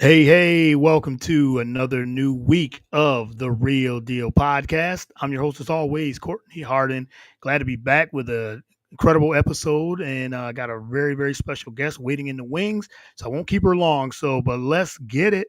Hey, welcome to another new week of the Real Deal podcast. I'm your host, as always, Courtney Harden. Glad to be back with an incredible episode, and I got a very special guest waiting in the wings. So I won't keep her long. But let's get it.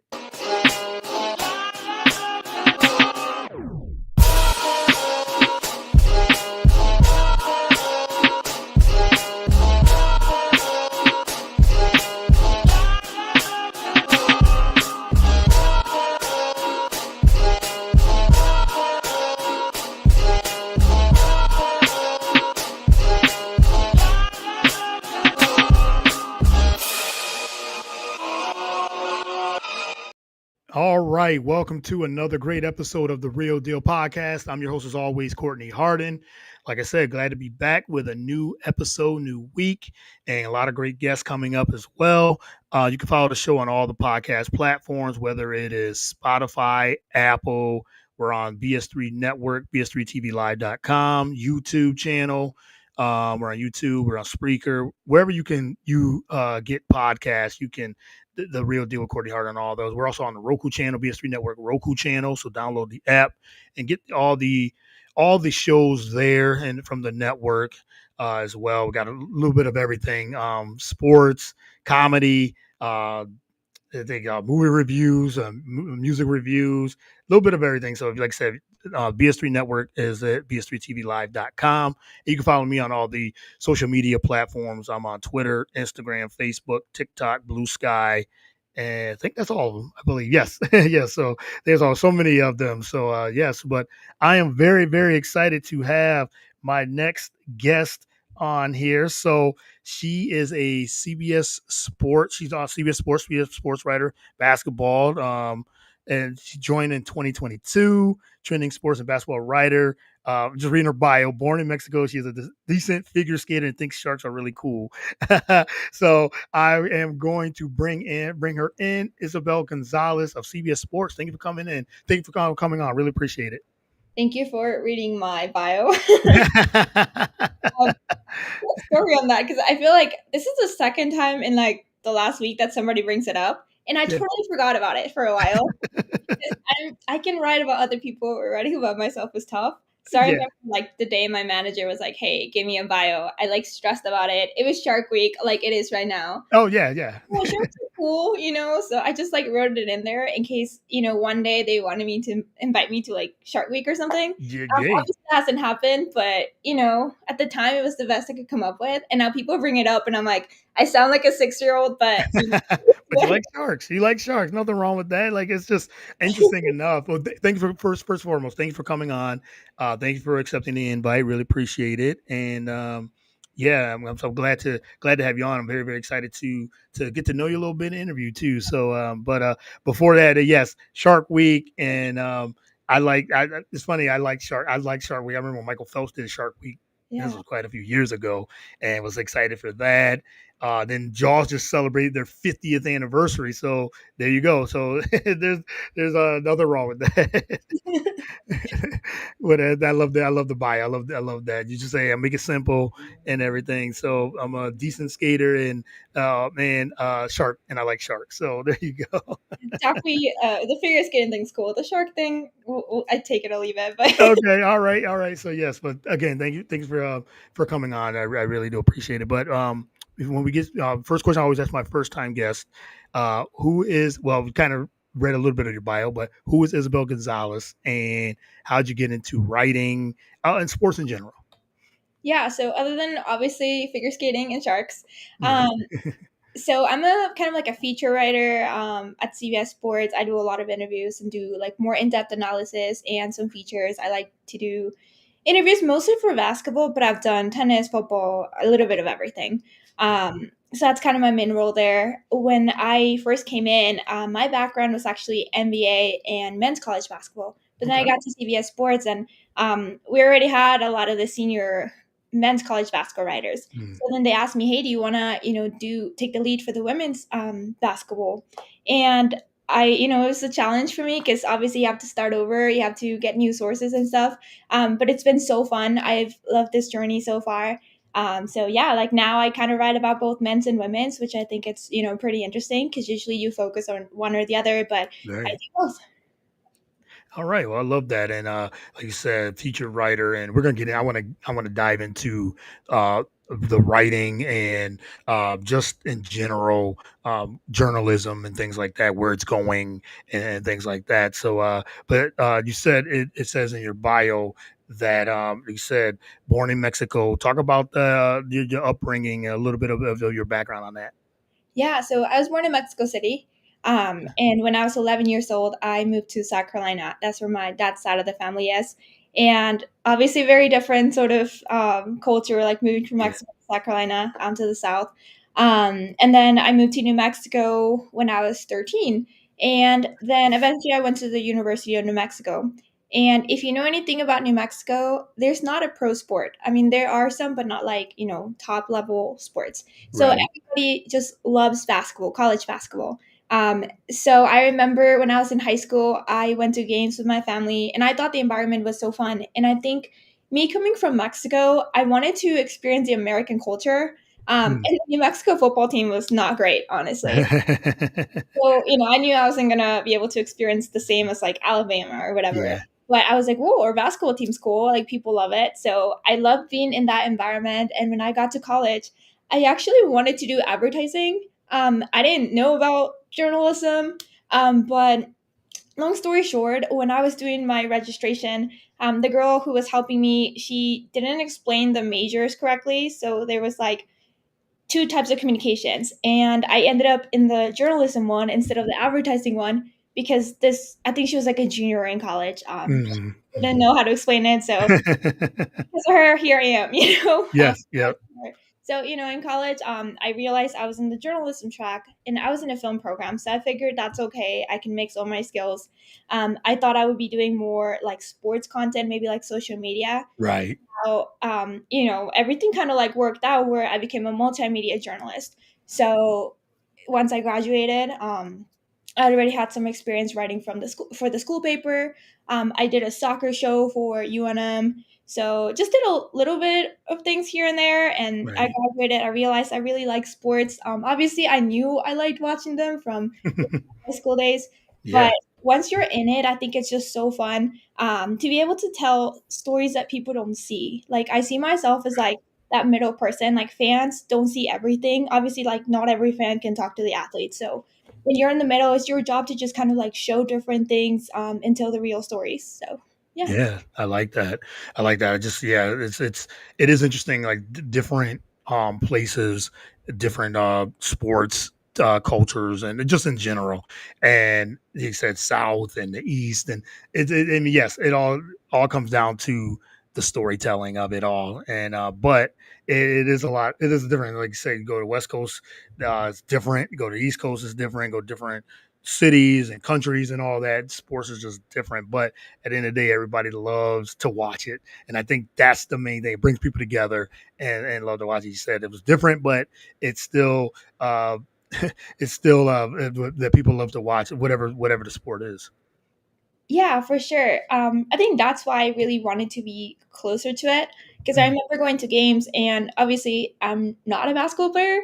All right, welcome to another great episode of the Real Deal podcast. I'm your host, as always, Courtney Harden. Like I said, glad to be back with a new episode, new week, and a lot of great guests coming up as well. You can follow the show on all the podcast platforms, whether it is Spotify, Apple. We're on BS3 Network, BS3TVLive.com, YouTube channel. We're on YouTube. We're on Spreaker. Wherever you get podcasts, you can the Real Deal with Courtney Hart on all those. We're also on the Roku channel, BS3 Network Roku channel. So download the app and get all the shows there and from the network as well. We got a little bit of everything: sports, comedy. They got movie reviews, music reviews, a little bit of everything. So, like I said, BS3 Network is at BS3TVLive.com. And you can follow me on all the social media platforms. I'm on Twitter, Instagram, Facebook, TikTok, Blue Sky. And I think that's all of them, I believe. Yes. Yes. So there's so many of them. So, yes, but I am very excited to have my next guest on here. So she is a CBS Sports. She's on CBS Sports writer, basketball. And she joined in 2022, trending sports and basketball writer. Just reading her bio. Born in Mexico, she's a decent figure skater and thinks sharks are really cool. So I am going to bring her in, Isabel Gonzalez of CBS Sports. Thank you for coming in. Thank you for coming on. Really appreciate it. Thank you for reading my bio. Story on that, because I feel like this is the second time in like the last week that somebody brings it up, and I totally forgot about it for a while. I can write about other people, but writing about myself was tough. So I remember like the day my manager was like, "Hey, give me a bio." I like stressed about it. It was Shark Week, like it is right now. Oh yeah. Well, sharks are cool, So I just like wrote it in there in case one day they wanted me to invite me to like Shark Week or something. Obviously that hasn't happened, but at the time it was the best I could come up with, and now people bring it up, and I'm like, I sound like a 6-year-old, but but you like sharks. You like sharks. Nothing wrong with that. Like, it's just interesting enough. Well, thank you for first and foremost. Thank you for coming on. Thank you for accepting the invite. Really appreciate it. And yeah, I'm so glad to have you on. I'm very excited to get to know you a little bit in interview too. So, but before that, yes, Shark Week, and it's funny. I like Shark Week. I remember when Michael Phelps did Shark Week. Yeah. This was quite a few years ago, and was excited for that. Then Jaws just celebrated their 50th anniversary, so there you go. So there's nothing wrong with that. But I love that. I love the bio. I love that. You just say I make it simple and everything. So I'm a decent skater and shark, and I like sharks. So there you go. Definitely, the figure skating thing's cool. The shark thing, I take it or leave it. But okay, all right. So yes, but again, thanks for coming on. I really do appreciate it. But when we get first question, I always ask my first time guest, who is we kind of read a little bit of your bio, but who is Isabel Gonzalez, and how'd you get into writing and sports in general? Yeah, so other than obviously figure skating and sharks, so I'm a kind of like a feature writer at CBS Sports. I do a lot of interviews and do like more in-depth analysis and some features. I like to do interviews mostly for basketball, but I've done tennis, football, a little bit of everything. So that's kind of my main role there. When I first came in, my background was actually NBA and men's college basketball. But then I got to CBS Sports, and we already had a lot of the senior men's college basketball writers. So then they asked me, "Hey, do you want to, take the lead for the women's basketball?" And it was a challenge for me because obviously you have to start over, you have to get new sources and stuff. But it's been so fun. I've loved this journey so far. So yeah, like now I kind of write about both men's and women's, which I think it's pretty interesting because usually you focus on one or the other, but I Right. do both. All right. Well, I love that. And like you said, featured writer, and we're gonna get in. I want to dive into the writing and just in general journalism and things like that, where it's going and things like that. So, but you said it says in your bio that you said born in Mexico. Talk about your upbringing, a little bit of your background on that. Yeah, so I was born in Mexico City. And when I was 11 years old, I moved to South Carolina. That's where my dad's side of the family is. And obviously, very different sort of culture, like moving from Yeah. Mexico to South Carolina to the South. And then I moved to New Mexico when I was 13. And then eventually I went to the University of New Mexico. And if you know anything about New Mexico, there's not a pro sport. I mean, there are some, but not like, top level sports. So Right. everybody just loves basketball, college basketball. So I remember when I was in high school, I went to games with my family and I thought the environment was so fun. And I think me coming from Mexico, I wanted to experience the American culture. Hmm. And the New Mexico football team was not great, honestly. So, I knew I wasn't gonna be able to experience the same as like Alabama or whatever. Yeah. But I was like, whoa, our basketball team's cool. Like people love it. So I loved being in that environment. And when I got to college, I actually wanted to do advertising. I didn't know about journalism. But long story short, when I was doing my registration, the girl who was helping me, she didn't explain the majors correctly. So there was like two types of communications, and I ended up in the journalism one instead of the advertising one because this I think she was like a junior in college. Mhm, Didn't mhm. know how to explain it, so because of her, here I am. Yes, yep, So in college, I realized I was in the journalism track and I was in a film program, so I figured that's okay. I can mix all my skills. I thought I would be doing more like sports content, maybe like social media, right. how everything kind of like worked out where I became a multimedia journalist. So once I graduated, I already had some experience writing from the school for the school paper. I did a soccer show for UNM. So just did a little bit of things here and there, and I Right. graduated. I realized I really like sports. Obviously, I knew I liked watching them from high school days. But Yeah, once you're in it, I think it's just so fun to be able to tell stories that people don't see. Like I see myself as like that middle person. Like fans don't see everything. Obviously, like not every fan can talk to the athlete. So when you're in the middle, it's your job to just kind of like show different things and tell the real stories. So yeah. yeah, I like that. I like that. I just yeah, it is interesting, like, different, places, different, sports, cultures, and just in general, and he said South and the East, and I mean, yes, it all comes down to the storytelling of it all, and, but it is a lot it is different, like you say, you go to West Coast, it's different, you go to East Coast, it's different, go to different cities and countries and all that, sports is just different, but at the end of the day, everybody loves to watch it. And I think that's the main thing. It brings people together and love to watch it. You said it was different, but it's still it's still that people love to watch whatever the sport is. Yeah, for sure. I think that's why I really wanted to be closer to it because I Mm. remember going to games, and obviously I'm not a basketball player.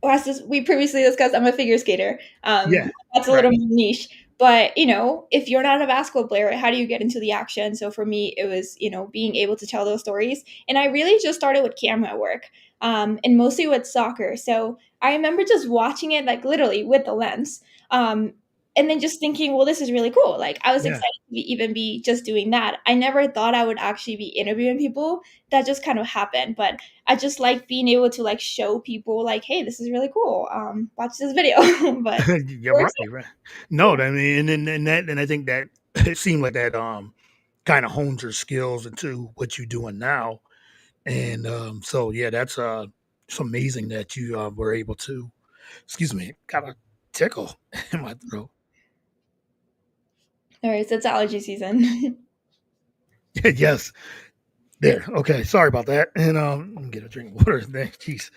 As we previously discussed, I'm a figure skater. Yeah. That's a little Right. more niche. But if you're not a basketball player, how do you get into the action? So for me, it was being able to tell those stories, and I really just started with camera work, and mostly with soccer. So I remember just watching it like literally with the lens. Um, and then just thinking, well, this is really cool. Like I was Yeah. excited to even be just doing that. I never thought I would actually be interviewing people. That just kind of happened. But I just like being able to like show people like, hey, this is really cool. Watch this video. But You're we're right. excited. You're right. No, I mean, and I think that it seemed like that kind of hones your skills into what you're doing now. And so yeah, that's it's amazing that you were able to excuse me, got a tickle in my throat. All right, so it's allergy season. Yes, there. Okay, sorry about that. And let me get a drink of water. Jeez,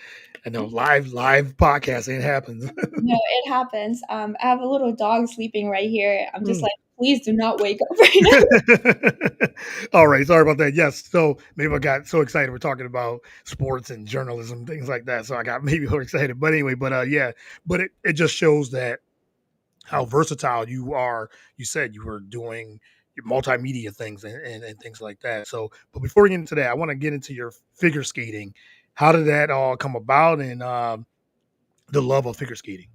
I know live podcasting happens. No, it happens. I have a little dog sleeping right here. I'm just Mm. like please do not wake up right now. All right, sorry about that. Yes, so maybe I got so excited. We're talking about sports and journalism, things like that. So I got maybe more excited. But anyway, yeah, but it just shows that how versatile you are. You said you were doing your multimedia things and things like that. So, but before we get into that, I want to get into your figure skating. How did that all come about, and the love of figure skating?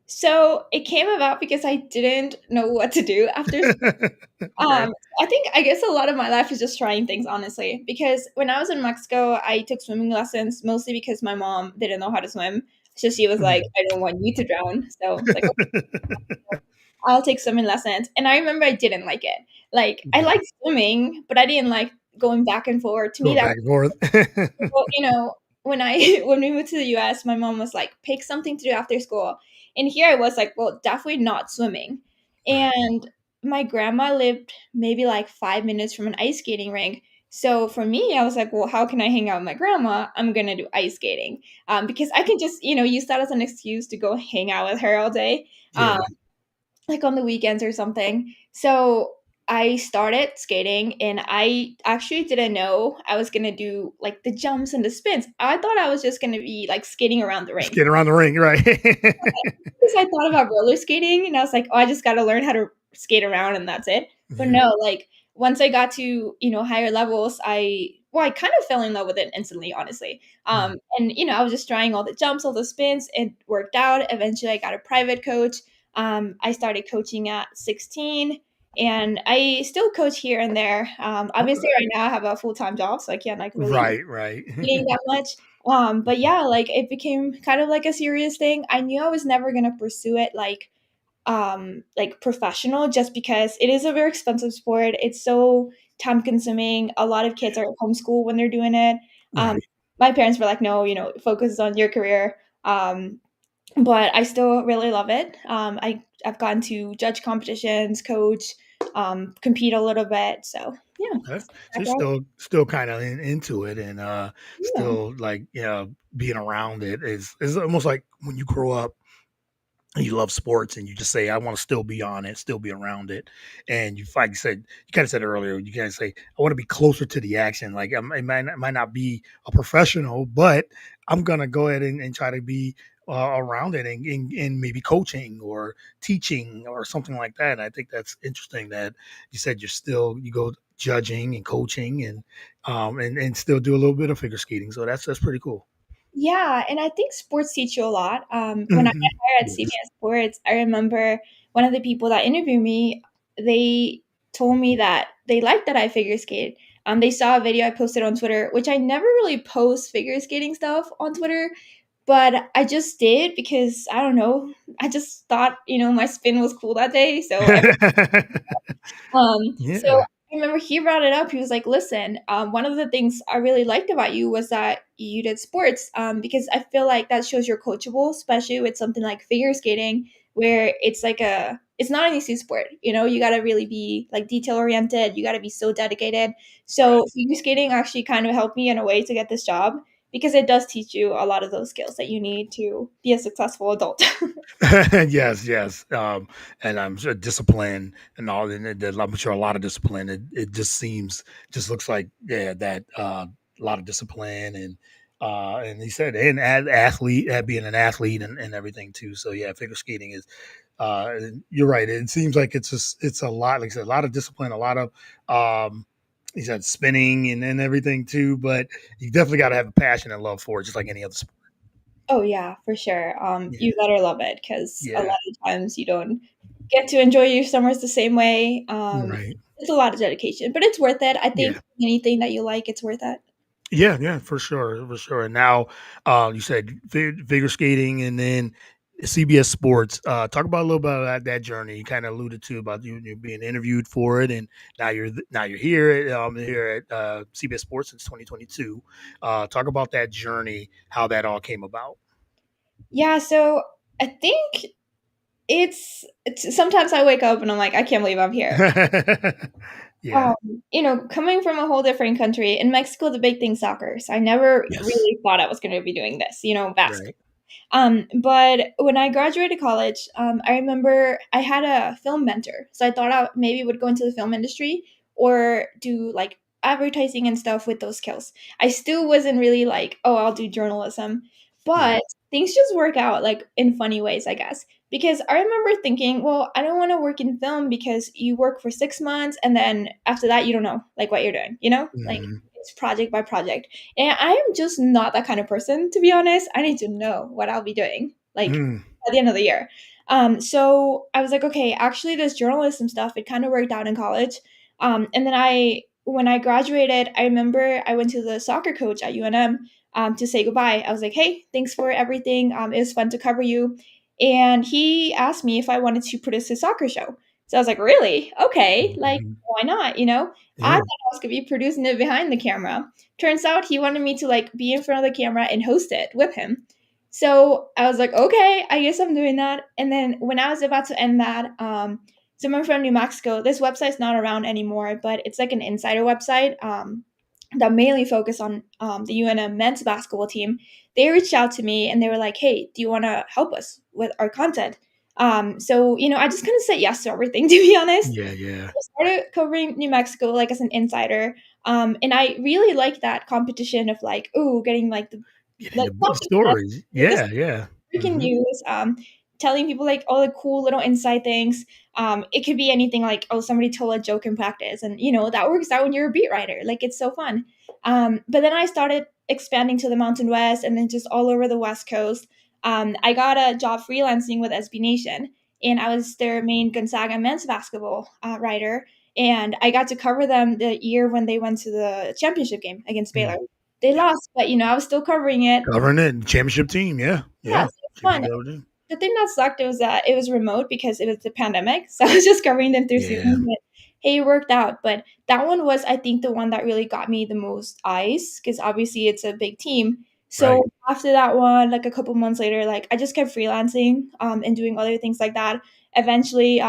So it came about because I didn't know what to do after. Okay. I think I guess a lot of my life is just trying things, honestly. Because when I was in Mexico, I took swimming lessons mostly because my mom didn't know how to swim. So she was like, Mhm. "I don't want you to drown." So it's like, I'll take swimming lessons. And I remember I didn't like it. Like, I Yeah. liked swimming, but I didn't like going back and forth. To me, Going that back and forth. well, when I when we moved to the US, my mom was like, pick something to do after school. And here I was like, well, definitely not swimming. Right. And my grandma lived maybe like 5 minutes from an ice skating rink. So for me, I was like, well, how can I hang out with my grandma? I'm gonna do ice skating, because I can just use that as an excuse to go hang out with her all day. Um, Yeah. like on the weekends or something. So I started skating and I actually didn't know I was gonna do like the jumps and the spins. I thought I was just gonna be like skating around the Just rink. get around the ring, right? Because I thought about roller skating and I was like, oh, I just gotta learn how to skate around and that's it. But Yeah. no, like once I got to, higher levels, I kind of fell in love with it instantly, honestly. Mhm. And I was just trying all the jumps, all the spins. It worked out. Eventually I got a private coach. I started coaching at 16 and I still coach here and there. Obviously Okay. right now I have a full-time job, so I can't like really Right, right. eating that much. But yeah, like it became kind of like a serious thing. I knew I was never gonna pursue it like professional just because it is a very expensive sport. It's so time consuming. A lot of kids are at homeschool when they're doing it. Um, Right. my parents were like, no, focus on your career. But I still really love it. I've gone to judge competitions, coach, compete a little bit. So yeah, Okay. that's So you're background. still kind of into it, and Yeah. still like being around it is almost like when you grow up and you love sports and you just say, I want to still be on it, still be around it. And you, like you said, you kind of said earlier, you kind of say, I want to be closer to the action. Like it might not be a professional, but I'm going to go ahead and try to be around it and maybe coaching or teaching or something like that. And I think that's interesting that you said you go judging and coaching and still do a little bit of figure skating. So that's pretty cool. Yeah, and I think sports teach you a lot. When I Hmm. got hired at Yes. CBS Sports, I remember one of the people that interviewed me, they told me that they liked that I figure skate. They saw a video I posted on Twitter, which I never really post figure skating stuff on Twitter, but I just did because I don't know. I just thought, my spin was cool that day. So so Yeah. I remember he brought it up. He was like, "Listen, one of the things I really liked about you was that you did sports, because I feel like that shows you're coachable, especially with something like figure skating, where it's not an easy sport. You got to really be like detail oriented. You got to be so dedicated. So figure skating actually kind of helped me in a way to get this job because it does teach you a lot of those skills that you need to be a successful adult." Yes, yes. And I'm sure discipline and all, and I'm sure a lot of discipline. It just looks like, yeah, that a lot of discipline and he said, and athlete, being an athlete and everything too. So yeah, figure skating is, you're right. It seems like it's a lot, like I said, a lot of discipline, a lot of, he said spinning and everything too, but you definitely got to have a passion and love for it, just like any other sport. Oh yeah, for sure. Yeah. You better love it because a Yeah. lot of times you don't get to enjoy your summers the same way. Right. It's a lot of dedication, but it's worth it. I think Yeah. anything that you like, it's worth it. Yeah, yeah, for sure, for sure. And now, you said figure skating, and then CBS Sports. Talk about a little bit about that journey. You kind of alluded to about you being interviewed for it, and now you're here at CBS Sports since 2022. Talk about that journey, how that all came about. Yeah, so I think it's sometimes I wake up and I'm like, I can't believe I'm here. Yeah. Coming from a whole different country in Mexico, the big thing soccer. So I never Yes. really thought I was going to be doing this, basketball. Right. But when I graduated college, I remember I had a film mentor. So I thought I maybe would go into the film industry or do like advertising and stuff with those skills. I still wasn't really like, oh, I'll do journalism. Mhm. But things just work out like in funny ways, I guess. Because I remember thinking, well, I don't want to work in film because you work for 6 months and then after that, you don't know like what you're doing, Like Mhm. it's project by project. And I am just not that kind of person, to be honest. I need to know what I'll be doing, like Mm. at the end of the year. So I was like, okay, actually, this journalism stuff, it kind of worked out in college. And then when I graduated, I remember I went to the soccer coach at UNM to say goodbye. I was like, hey, thanks for everything. It was fun to cover you. And he asked me if I wanted to produce his soccer show. So I was like, really? Okay, like, Mhm. why not? I Yeah. thought I was gonna be producing it behind the camera. Turns out he wanted me to like be in front of the camera and host it with him. So I was like, okay, I guess I'm doing that. And then when I was about to end that, someone from New Mexico, this website's not around anymore, but it's like an insider website that mainly focus on the UNM men's basketball team. They reached out to me and they were like, hey, do you want to help us with our content? So, I just kind of said yes to everything, to be honest. Yeah. Yeah. I started covering New Mexico like as an insider. And I really like that competition of like, ooh, getting like the Getting like the something that stories. this Yeah. Yeah. breaking Mhm. news, telling people like all the cool little inside things. It could be anything like, oh, somebody told a joke in practice, and that works out when you're a beat writer. Like it's so fun. But then I started expanding to the Mountain West and then just all over the West Coast. I got a job freelancing with SB Nation, and I was their main Gonzaga men's basketball writer. And I got to cover them the year when they went to the championship game against Baylor. Mm. They Yeah. lost, but I was still covering it. Covering it. Championship team. Yeah. Yeah, Yeah. so it's fun. Championship team. The thing that sucked was that it was remote because it was the pandemic. So I was just covering them through Zoom. Yeah. But hey, it worked out. But that one was, I think, the one that really got me the most eyes because obviously it's a big team. Right. So after that one, like a couple months later, like I just kept freelancing and doing other things like that. Eventually,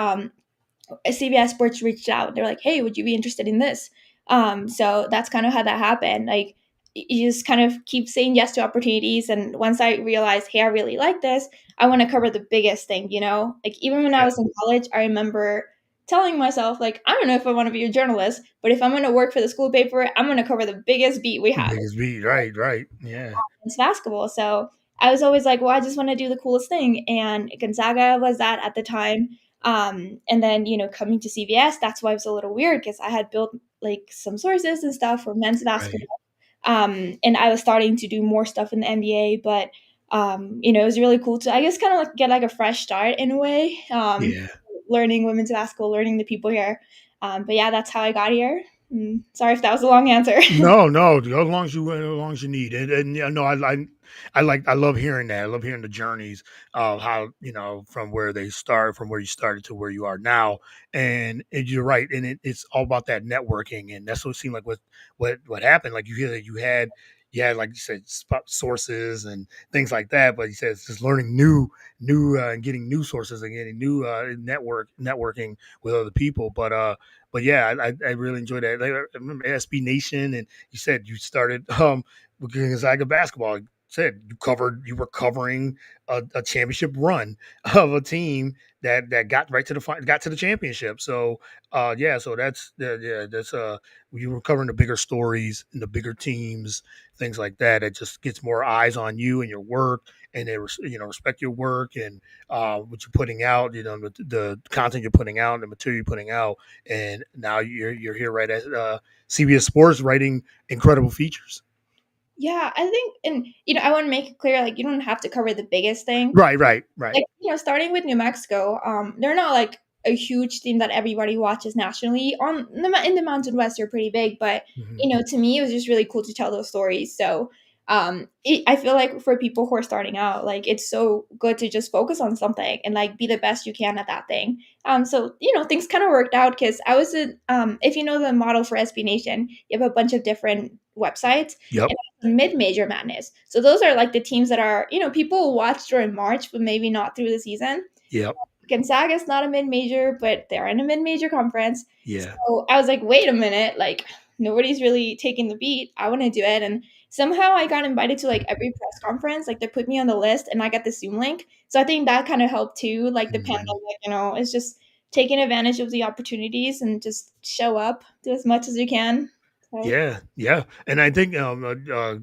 CBS Sports reached out. They're like, "Hey, would you be interested in this?" So that's kind of how that happened. Like, you just kind of keep saying yes to opportunities. And once I realized, hey, I really like this, I want to cover the biggest thing. Like even when I Yeah. was in college, I remember telling myself, like, I don't know if I want to be a journalist, but if I'm going to work for the school paper, I'm going to cover the biggest beat we The have. biggest beat. Right. Right. Yeah. It's basketball. So I was always like, well, I just want to do the coolest thing. And Gonzaga was that at the time. And then, coming to CBS, that's why it was a little weird because I had built like some sources and stuff for men's Right. basketball. And I was starting to do more stuff in the NBA, but, it was really cool to, I guess, kind of like get like a fresh start in a way, Yeah. learning women's basketball, learning the people here. But yeah, that's how I got here. Sorry if that was a long answer. No, no, as long as as long as you need it, and yeah, no, I love hearing that. I love hearing the journeys of how from where they start, from where you started to where you are now, and you're right, and it's all about that networking, and that's what it seemed like what happened. Like you hear that you had like you said sources and things like that, but you said it's just learning and getting new sources and getting new networking with other people, but yeah, I really enjoyed that. Like, I remember SB Nation, and you said you started with Gonzaga basketball. You said you were covering a championship run of a team that got right to got to the championship. So yeah, so that's you were covering the bigger stories and the bigger teams, things like that. It just gets more eyes on you and your work, and they respect your work and what you're putting out. The content you're putting out, and the material you're putting out, and now you're here right at CBS Sports writing incredible features. Yeah, I think, and I want to make it clear, like you don't have to cover the biggest thing. Right, right, right. Like starting with New Mexico, they're not like a huge team that everybody watches nationally. In the Mountain West, they're pretty big, but Hmm. to me, it was just really cool to tell those stories. So, I feel like for people who are starting out, like it's so good to just focus on something and like be the best you can at that thing. So things kind of worked out because I was if you know the model for SB Nation, you have a bunch of different websites Yep, mid-major madness. So those are like the teams that are, people watch during March, but maybe not through the season. yep, Gonzaga is not a mid-major, but they're in a mid-major conference. yeah. So I was like, wait a minute, like nobody's really taking the beat. I want to do it. And somehow I got invited to like every press conference. Like they put me on the list and I got the Zoom link. So I think that kind of helped too. Like the Mhm. pandemic, it's just taking advantage of the opportunities and just show up, do as much as you can. So, Yeah, yeah, and I think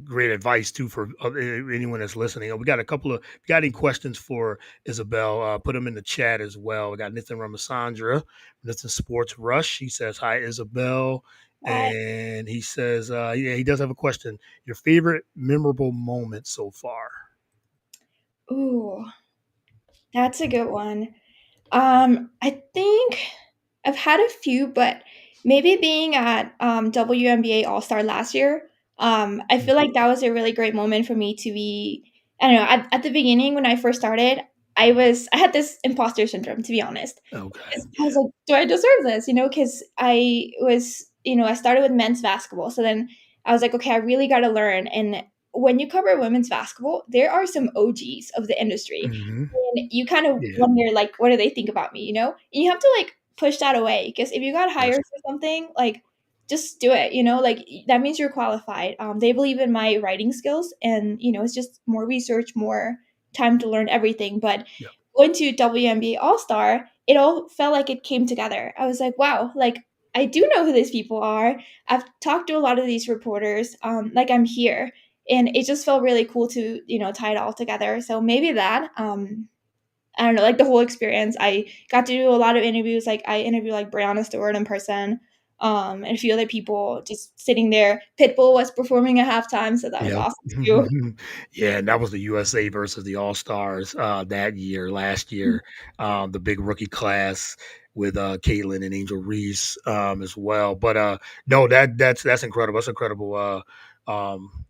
great advice too for anyone that's listening. We got a couple of if you got any questions for Isabel, put them in the chat as well. We got Nathan Ramasandra, Nathan Sports Rush. He says hi, Isabel, I, and he says yeah, he does have a question. Your favorite memorable moment so far? ooh, that's a good one. I think I've had a few, but maybe being at WNBA All Star last year, I feel like that was a really great moment for me to be. I don't know. At the beginning, when I first started, I had this imposter syndrome, to be honest. Okay. 'Cause I was like, "Do I deserve this?" Because I started with men's basketball, so then I was like, "Okay, I really got to learn." And when you cover women's basketball, there are some OGs of the industry, Hmm. and you kind of Yeah. wonder, like, what do they think about me, And you have to, like, push that away because if you got Yes. hired for something, like, just do it, Like, that means you're qualified. They believe in my writing skills, and, it's just more research, more time to learn everything. But Yeah. going to WNBA All-Star, it all felt like it came together. I was like, "Wow, like, I do know who these people are. I've talked to a lot of these reporters, like, I'm here." And it just felt really cool to, tie it all together. So maybe that, I don't know, like the whole experience. I got to do a lot of interviews. Like I interviewed like Brianna Stewart in person, and a few other people just sitting there. Pitbull was performing at halftime, so that was Yep. awesome too. Yeah, and that was the USA versus the All-Stars, that year, last year, the big rookie class with, Caitlin and Angel Reese, as well, but, no, that's incredible, that's incredible,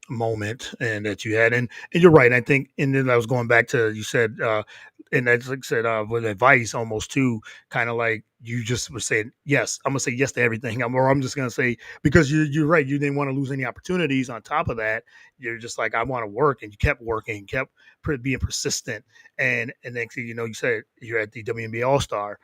moment and that you had, and you're right, I think and then I was going back to you said, and that's like I said, with advice almost too, kinda like you just were saying, "Yes, I'm gonna say yes to everything," I'm just gonna say because you're right, you didn't wanna lose any opportunities on top of that, you're just like, I want to work, and you kept working, kept being persistent, and next thing you know, you said you're at the WNBA All Star,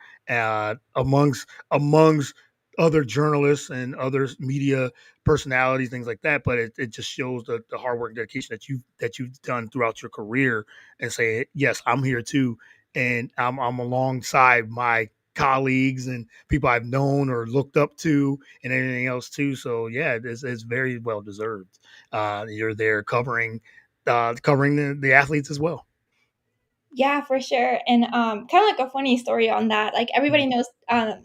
amongst other journalists and other media personalities, things like that. But it just shows the hard work and dedication that you've done throughout your career, and say, yes, I'm here too, and I'm alongside my colleagues and people I've known or looked up to and anything else too. So yeah, it's very well deserved. You're there covering the athletes as well. Yeah, for sure. And kind of like a funny story on that. Like Mhm. everybody knows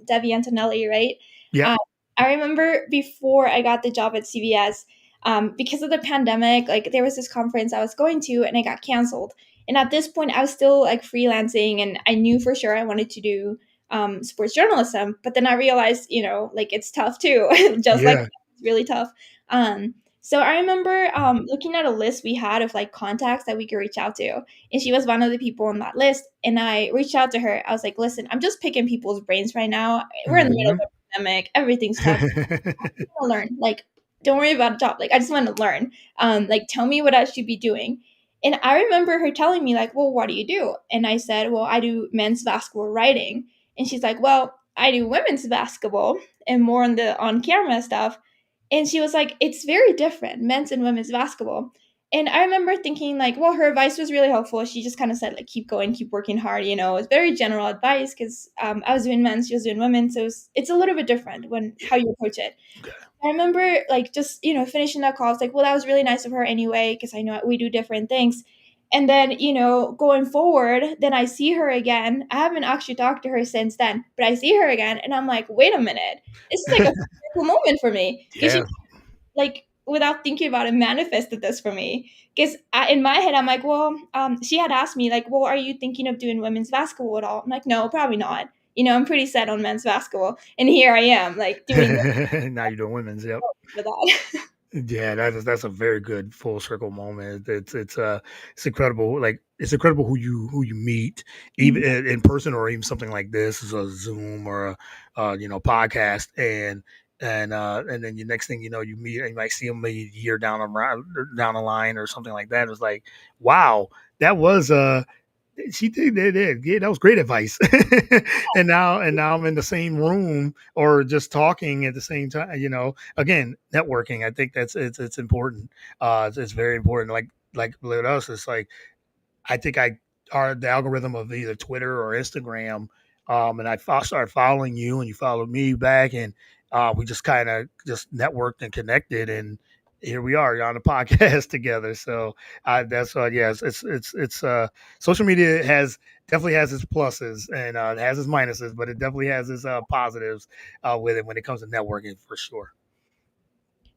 Debbie Antonelli, right? Yeah. Um, I remember before I got the job at CBS, because of the pandemic, like there was this conference I was going to, and it got canceled. And at this point, I was still like freelancing, and I knew for sure I wanted to do sports journalism. But then I realized, like it's tough too, just like Yeah. it's really tough. So I remember looking at a list we had of like contacts that we could reach out to, and she was one of the people on that list. And I reached out to her. I was like, "Listen, I'm just picking people's brains right now. We're in the middle of Mhm. a pandemic. Everything's tough. I want to learn. Like, don't worry about a job. Like, I just want to learn. Like, tell me what I should be doing." And I remember her telling me, like, "Well, what do you do?" And I said, "Well, I do men's basketball writing." And she's like, "Well, I do women's basketball and more on the on camera stuff." And she was like, "It's very different, men's and women's basketball." And I remember thinking, like, well, her advice was really helpful. She just kind of said, like, keep going, keep working hard. It's very general advice because I was doing men's, she was doing women. So it's a little bit different when Yeah. how you approach it. Okay. I remember, like, just, finishing that call. I was like, well, that was really nice of her anyway, because I know we do different things. And then, going forward, then I see her again. I haven't actually talked to her since then, but I see her again, and I'm like, wait a minute. This is like a cool moment for me because Yeah. like without thinking about it manifested this for me because in my head I'm like, well, she had asked me like, well, are you thinking of doing women's basketball at all? I'm like, no, probably not. I'm pretty set on men's basketball, and here I am like doing Now you're doing women's. Yep. for that. Yeah, that's a very good full circle moment. It's incredible. Like it's incredible who you meet, even in person or even something like this is a Zoom or a podcast, and then the next thing you know you meet and you might see them a year down the line or something like that. It's like wow, that was She did. They did. Yeah, that was great advice. And now I'm in the same room or just talking at the same time. Again, networking. I think it's important. It's very important. Like with us, it's like I think I are the algorithm of either Twitter or Instagram. And started following you, and you followed me back, and we just kind of just networked and connected, and here we are on the podcast together. So that's yeah, social media definitely has its pluses and it has its minuses, but it definitely has its positives with it when it comes to networking for sure.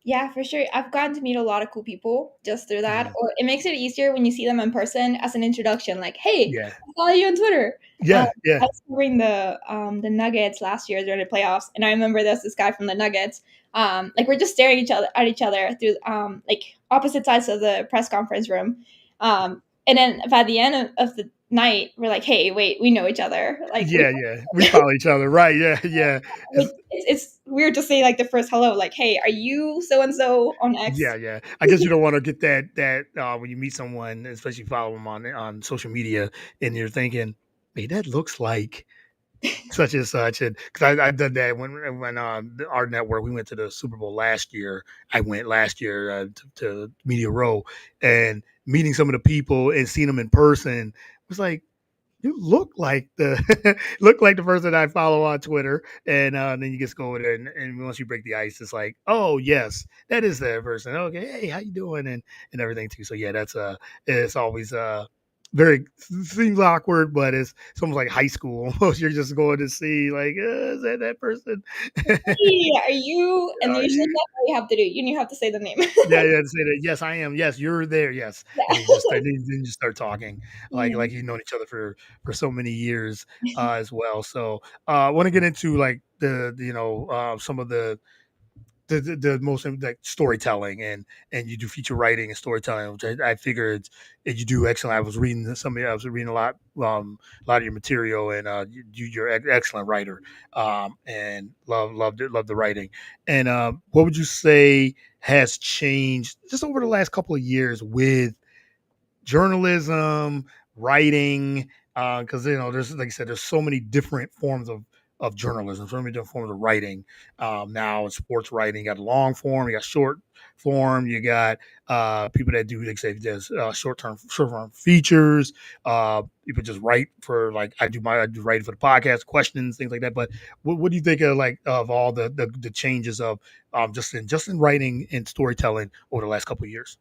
Yeah, for sure. I've gotten to meet a lot of cool people just through that. Mhm. Or it makes it easier when you see them in person as an introduction, like, "Hey, Yeah, I follow you on Twitter." yeah, I yeah, was covering the Nuggets last year during the playoffs, and I remember there's this guy from the Nuggets. Like we're just staring each other through like opposite sides of the press conference room. And then by the end of the night, we're like, "Hey, wait, we know each other." Like we yeah, yeah. We follow each other, right? Yeah, yeah. which it's weird to say like the first hello, like, "Hey, are you so and so on Yeah, X?" yeah. I guess you don't want to get that when you meet someone, especially follow them on social media, and you're thinking, "Hey, that looks like such and such." And because I've done that when our network we went to the Super Bowl last year. I went last year to Media Row, and meeting some of the people and seeing them in person was like, you look like the look like the person I follow on Twitter, and then you just go over there, and once you break the ice, it's like, oh yes, that is that person. Okay, hey, how you doing, and everything too. So yeah, that's it's always very seems awkward, but it's almost like high school. Almost you're just going to see like, is that person? "Hey, are you?" And Are usually you? that's all you have to do. You have to say the name. Yeah, yeah, to say that. Yes, I am. Yes, you're there. Yes, and Yeah. then you start talking like Mhm. you've known each other for so many years as well. So I want to get into like some of the most like storytelling and you do feature writing and storytelling, which I figured that you do excellent. I was reading a lot of your material, and you're an excellent writer, and love the writing. And what would you say has changed just over the last couple of years with journalism, writing, because there's like I said, there's so many different forms of journalism, so many different forms of writing. Now, in sports writing, you got long form, you got short form, you got people that do like say there's short term features. People just write for like I do writing for the podcast, questions, things like that. But what do you think of like of all the changes of just in writing and storytelling over the last couple of years?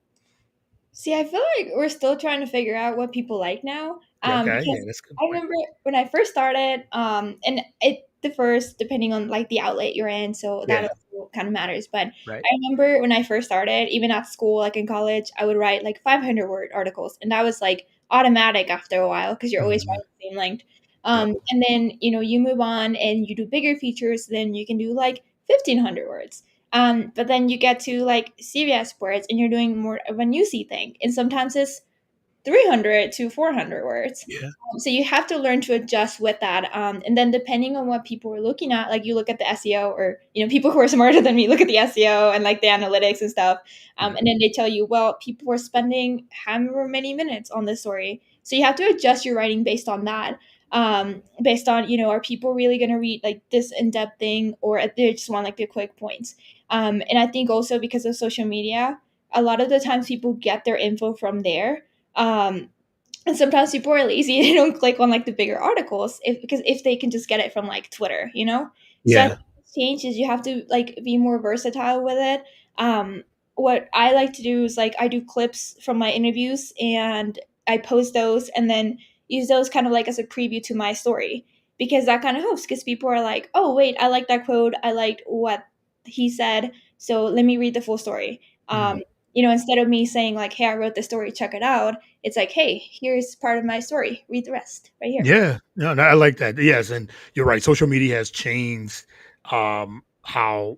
See, I feel like we're still trying to figure out what people like now. Yeah, okay, yeah, Because that's a good I point. remember when I first started, and it differs depending on like the outlet you're in, so that Yeah, also kind of matters. But right. I remember when I first started, even at school, like in college, I would write like 500 word articles, and that was like automatic after a while because you're always Mhm. writing the same length. Yep. And then you move on and you do bigger features, then you can do like 1,500 words. But then you get to like CBS Sports and you're doing more of a newsy thing. And sometimes it's 300 to 400 words. Yeah. So you have to learn to adjust with that. And then depending on what people are looking at, like you look at the SEO or, people who are smarter than me look at the SEO and like the analytics and stuff. Mhm. And then they tell you, well, people were spending however many minutes on this story. So you have to adjust your writing based on that. Based on, are people really going to read like this in-depth thing or they just want like the quick points? And I think also because of social media, a lot of the times people get their info from there. And sometimes people are lazy, they don't click on like the bigger articles because if they can just get it from like Twitter. So I Yeah. think what's changed is you have to like be more versatile with it. What I like to do is like I do clips from my interviews and I post those and then use those kind of like as a preview to my story because that kind of helps because people are like, oh wait, I like that quote, I liked what he said, so let me read the full story. Mhm. Instead of me saying like, hey, I wrote this story, check it out, it's like, hey, here's part of my story. Read the rest right here. Yeah. No, I like that. Yes, and you're right. Social media has changed how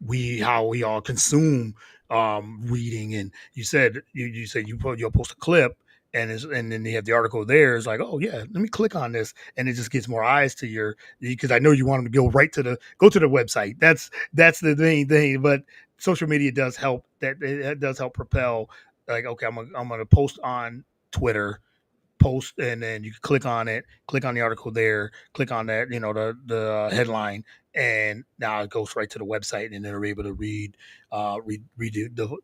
we all consume reading. And you said you'll post a clip and then they have the article there. It's like, oh yeah, let me click on this, and it just gets more eyes to your because I know you want them to go to the website. That's the main thing. But social media does help. That it does help propel. Like, okay, I'm gonna post on Twitter, post, and then you can click on it, click on the article there, click on that, the headline, and now it goes right to the website, and then they're able to read the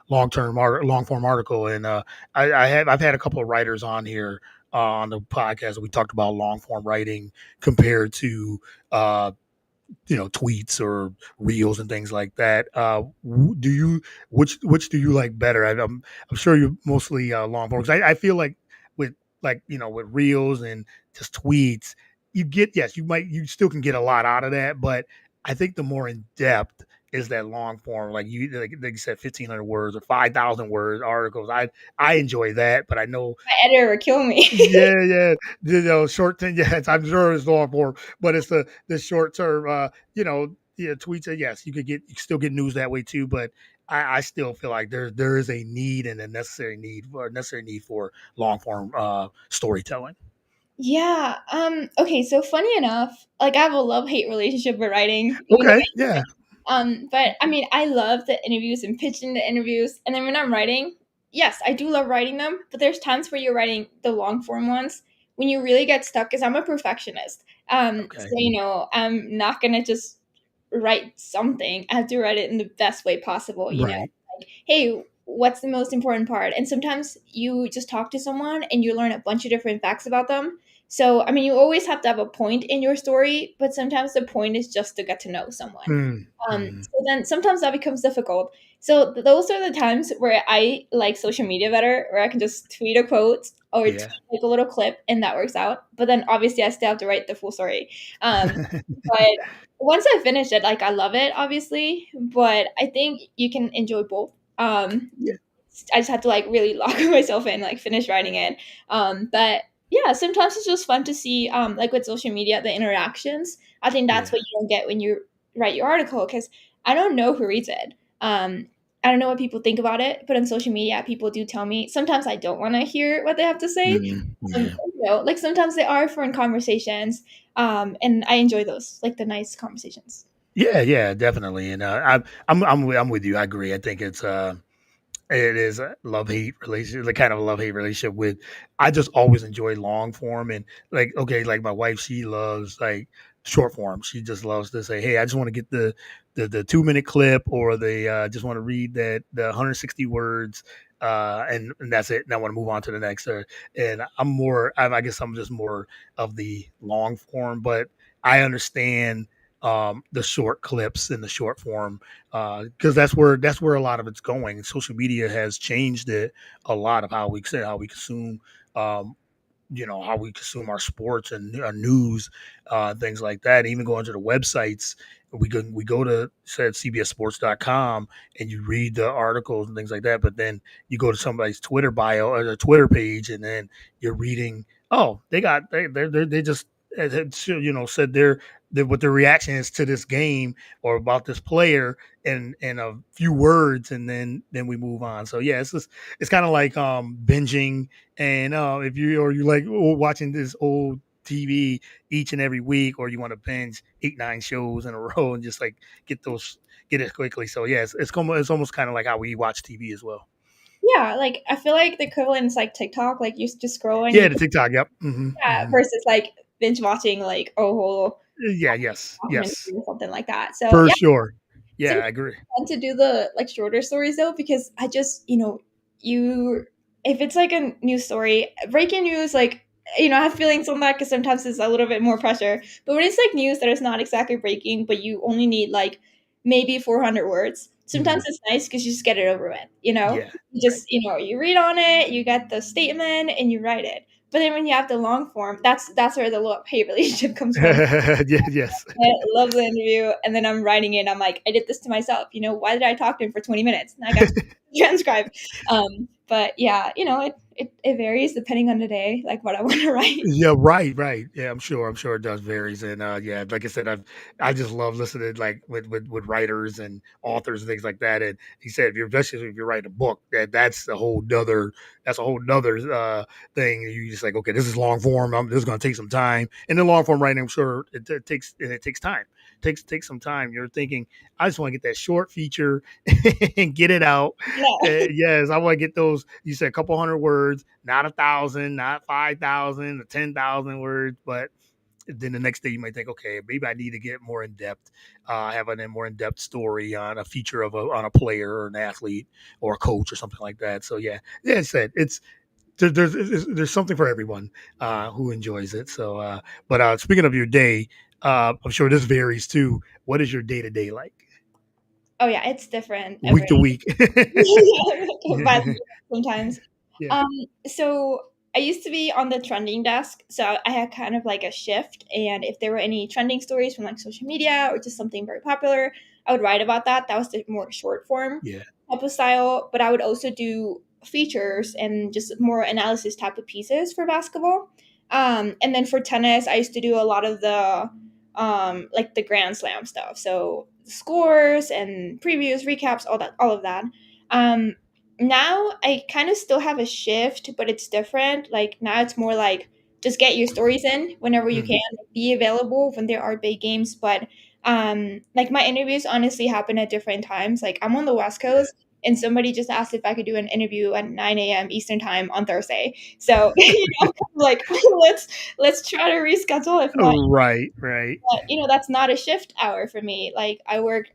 long form article. And I've had a couple of writers on here on the podcast. We talked about long form writing compared to tweets or reels and things like that. Do you which do you like better? I'm sure you're mostly long form, because I feel like with with reels and just tweets, you get, yes, you still can get a lot out of that, but I think the more in depth is that long form, like you said, 1,500 words or 5,000 words articles. I enjoy that, but I know, My editor would kill me. yeah, yeah. Short term, yes, I'm sure it's long form, but it's the short term, tweets. Yes, you can still get news that way too, but I still feel like there is a need and a necessary need for long form storytelling. Yeah. Okay. So funny enough, like I have a love hate relationship with writing. Okay, yeah, But I mean, I love the interviews and pitching the interviews. And then when I'm writing, yes, I do love writing them. But there's times where you're writing the long form ones when you really get stuck. Because I'm a perfectionist. So okay, I'm not gonna just write something. I have to write it in the best way possible. right. Like, hey, what's the most important part? And sometimes you just talk to someone and you learn a bunch of different facts about them. So I mean, you always have to have a point in your story, but sometimes the point is just to get to know someone. Mm-hmm. So then sometimes that becomes difficult. So those are the times where I like social media better, where I can just tweet a quote or tweet Yeah. like a little clip, and that works out. But then obviously I still have to write the full story. But once I finish it, like I love it, obviously. But I think you can enjoy both. Yeah, I just had to like really lock myself in, like finish writing it. But yeah, sometimes it's just fun to see, like with social media, the interactions. I think that's yeah. what you don't get when you write your article because I don't know who reads it. I don't know what people think about it, but on social media, people do tell me. Sometimes I don't want to hear what they have to say. Yeah. Like sometimes they are foreign conversations, and I enjoy those, like the nice conversations. Yeah, yeah, definitely. And I'm with you. I agree. I think it is a love hate relationship, the kind of love hate relationship with. I just always enjoy long form, and like, okay, like my wife, she loves like short form. She just loves to say, "Hey, I just want to get the 2 minute clip, or the just want to read that the 160 words, and that's it. And I want to move on to the next." And I guess I'm just more of the long form, but I understand the short clips and the short form, because that's where a lot of it's going. Social media has changed it a lot of how we consume, um, how we consume our sports and our news, things like that. Even going to the websites, we go to said cbssports.com, and you read the articles and things like that. But then you go to somebody's Twitter bio or their Twitter page, and then you're reading, oh, they just said what their reaction is to this game or about this player in a few words, and then we move on. So yeah, it's kind of like binging. And if you like watching this old TV each and every week, or you want to binge 8, 9 shows in a row and just like get it quickly. So yeah, it's almost kind of like how we watch TV as well. Yeah, like I feel like the equivalent is like TikTok, like you just scroll and Yeah, you, the TikTok. Yep. yeah, versus like binge watching like a whole Yeah. Yes. documentary Yes. or something like that. So For yeah, sure. Yeah, sometimes I agree. I tend to do the like shorter stories though because I just you if it's like a news story, breaking news like I have feelings on that because sometimes it's a little bit more pressure. But when it's like news that is not exactly breaking, but you only need like maybe 400 words, sometimes Mhm. it's nice because you just get it over with. Yeah. You Right. just you read on it, you get the statement, and you write it. But then when you have the long form, that's where the love hate relationship comes from. Yeah. Yes. I love the interview, and then I'm writing it. I'm like, I did this to myself. Why did I talk to him for 20 minutes? And I got to transcribe. But yeah, it varies depending on the day, like what I want to write. Yeah, right, right. Yeah, I'm sure it does varies. And yeah, like I said, I just love listening like with writers and authors and things like that. And he said, especially if you're writing a book, that's a whole nother thing. You just like, okay, this is long form. This is going to take some time. And then long form writing, I'm sure it takes time. takes some time. You're thinking, I just want to get that short feature and get it out. Yeah. Yes, I want to get those. You said a couple hundred words, not 1,000, not 5,000 or 10,000 words, but then the next day you might think, okay, maybe I need to get more in depth, have a more in depth story on a feature of on a player or an athlete or a coach or something like that. So yeah, I said it's there's something for everyone who enjoys it. So, but speaking of your day, I'm sure this varies too. What is your day to day like, Oh yeah, it's different week to every week? but sometimes. Yeah, Um, so I used to be on the trending desk, so I had kind of like a shift. And if there were any trending stories from like social media or just something very popular, I would write about that. That was the more short form yeah, type of style. But I would also do features and just more analysis type of pieces for basketball. And then for tennis, I used to do a lot of the like the Grand Slam stuff. So scores and previews, recaps, all of that. Um, Now I kind of still have a shift, but it's different. Like now it's more like just get your stories in whenever you can, hmm, be available when there are big games. But like my interviews honestly happen at different times. Like I'm on the West yeah. Coast and somebody just asked if I could do an interview at 9 a.m. Eastern time on Thursday. So like let's try to reschedule. If not, Right, right. that's not a shift hour for me. Like I work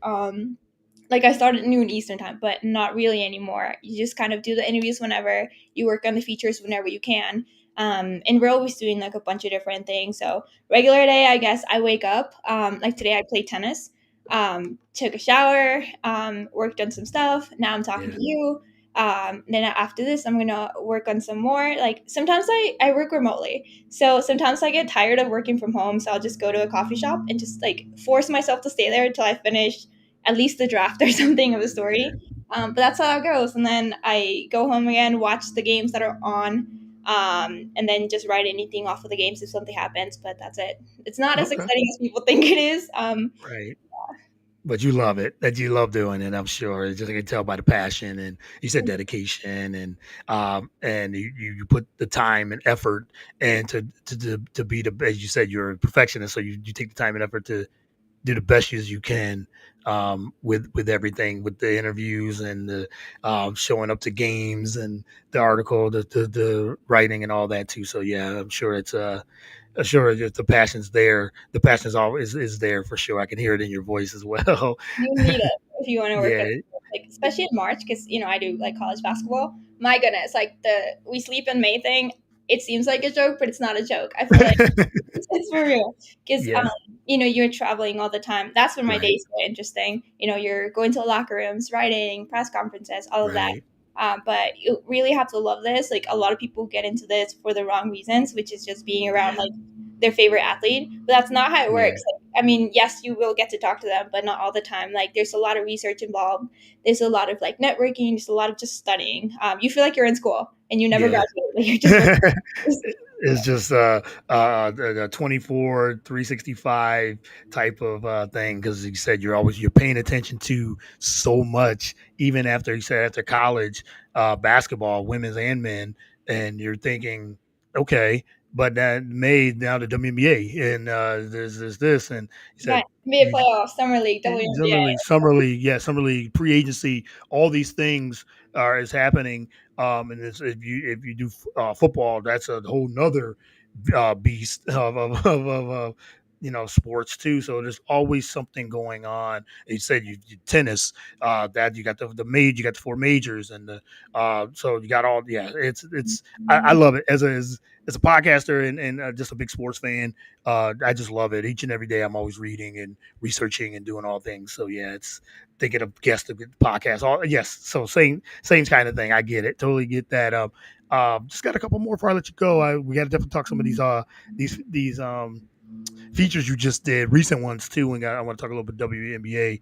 like I started at noon Eastern time, but not really anymore. You just kind of do the interviews whenever, you work on the features whenever you can. And we're always doing like a bunch of different things. So regular day, I guess I wake up. Like today, I played tennis. Took a shower. Worked on some stuff. Now I'm talking Yeah, to you. Then after this, I'm gonna work on some more. Like sometimes I work remotely, so sometimes I get tired of working from home. So I'll just go to a coffee shop and just like force myself to stay there until I finish at least the draft or something of a yeah. story. But that's how it goes. And then I go home again, watch the games that are on, and then just write anything off of the games if something happens. But that's it. It's not as Okay, exciting as people think it is. right. But you love it. That you love doing it. I'm sure. It's just I can tell by the passion and you said dedication and you put the time and effort and to be the, as you said, you're a perfectionist, so you take the time and effort to do the best as you can with everything, with the interviews and the showing up to games and the article, the writing and all that too. So yeah, I'm sure it's sure if the passion's there, the passion is always is there for sure. I can hear it in your voice as well. You need it if you want to work Yeah, at like especially in March because I do like college basketball. My goodness, like the we sleep in May thing. It seems like a joke, but it's not a joke. I feel like it's for real because yeah, you're traveling all the time. That's when my right, day's so interesting. You're going to locker rooms, writing, press conferences, all of that. right, But you really have to love this. Like a lot of people get into this for the wrong reasons, which is just being around yeah, like their favorite athlete. But that's not how it yeah, works. Like, I mean, yes, you will get to talk to them, but not all the time. Like there's a lot of research involved. There's a lot of like networking. There's a lot of just studying. You feel like you're in school and you never yeah. graduate. Like you're just working. It's just the 24 365 type of thing, because you said you're paying attention to so much, even after you said after college basketball, women's and men, and you're thinking, okay, but that made now the WNBA and there's this, and you Yeah, said NBA you playoffs, summer league, WNBA. Summer league, free agency, all these things are is happening. And if you do football, that's a whole nother beast of sports too. So there's always something going on. You said you tennis, that you got you got the four majors and the so you got all, yeah. It's I love it as a podcaster and just a big sports fan. I just love it. Each and every day, I'm always reading and researching and doing all things. So yeah, it's thinking of guests of podcast. All yes. So same kind of thing. I get it. Totally get that. Just got a couple more before I let you go. We got to definitely talk some of these features you just did, recent ones too. And I want to talk a little bit WNBA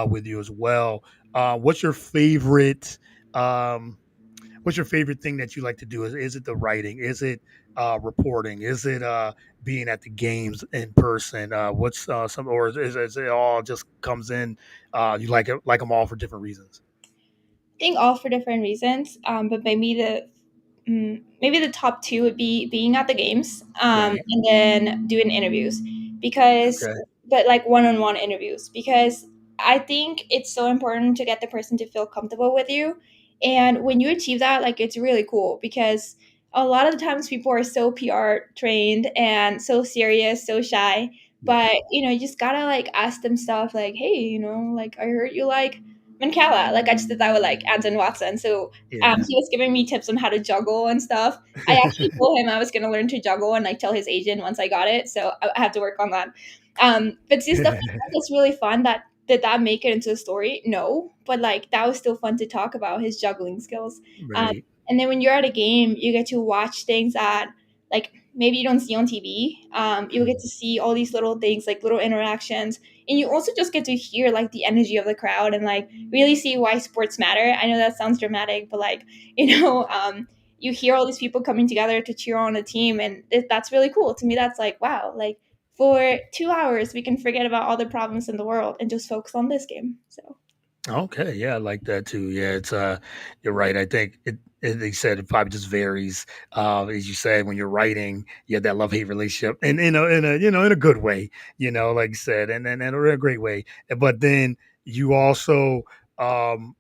with you as well. What's your favorite? Um, what's your favorite thing that you like to do? Is it the writing? Is it reporting? Is it being at the games in person? What's some, or is it all just comes in? You like them all for different reasons. I think all for different reasons. But maybe the top two would be being at the games, Right. and then doing interviews because Okay. but like one-on-one interviews, because I think it's so important to get the person to feel comfortable with you. And when you achieve that, like, it's really cool, because a lot of the times people are so PR trained and so serious, so shy. Yeah. But you just gotta like ask them stuff like, hey, like, I heard you like Mancala. Like, I just did that with like Anton Watson. So Yeah. he was giving me tips on how to juggle and stuff. I actually told him I was gonna learn to juggle and like tell his agent once I got it. So I have to work on that. But see, stuff like that's really fun. That make it into a story? No, but like that was still fun to talk about his juggling skills. Um, Right. and then when you're at a game, you get to watch things that like maybe you don't see on TV. You get to see all these little things, like little interactions, and you also just get to hear like the energy of the crowd and like really see why sports matter. I know that sounds dramatic, but like you hear all these people coming together to cheer on a team, and that's really cool. To me, that's like, wow, like for 2 hours we can forget about all the problems in the world and just focus on this game. So Okay, yeah, I like that too. Yeah, it's you're right. I think they said it probably just varies. As you said, when you're writing, you have that love hate relationship, and in a good way, like you said, and in a great way. But then you also um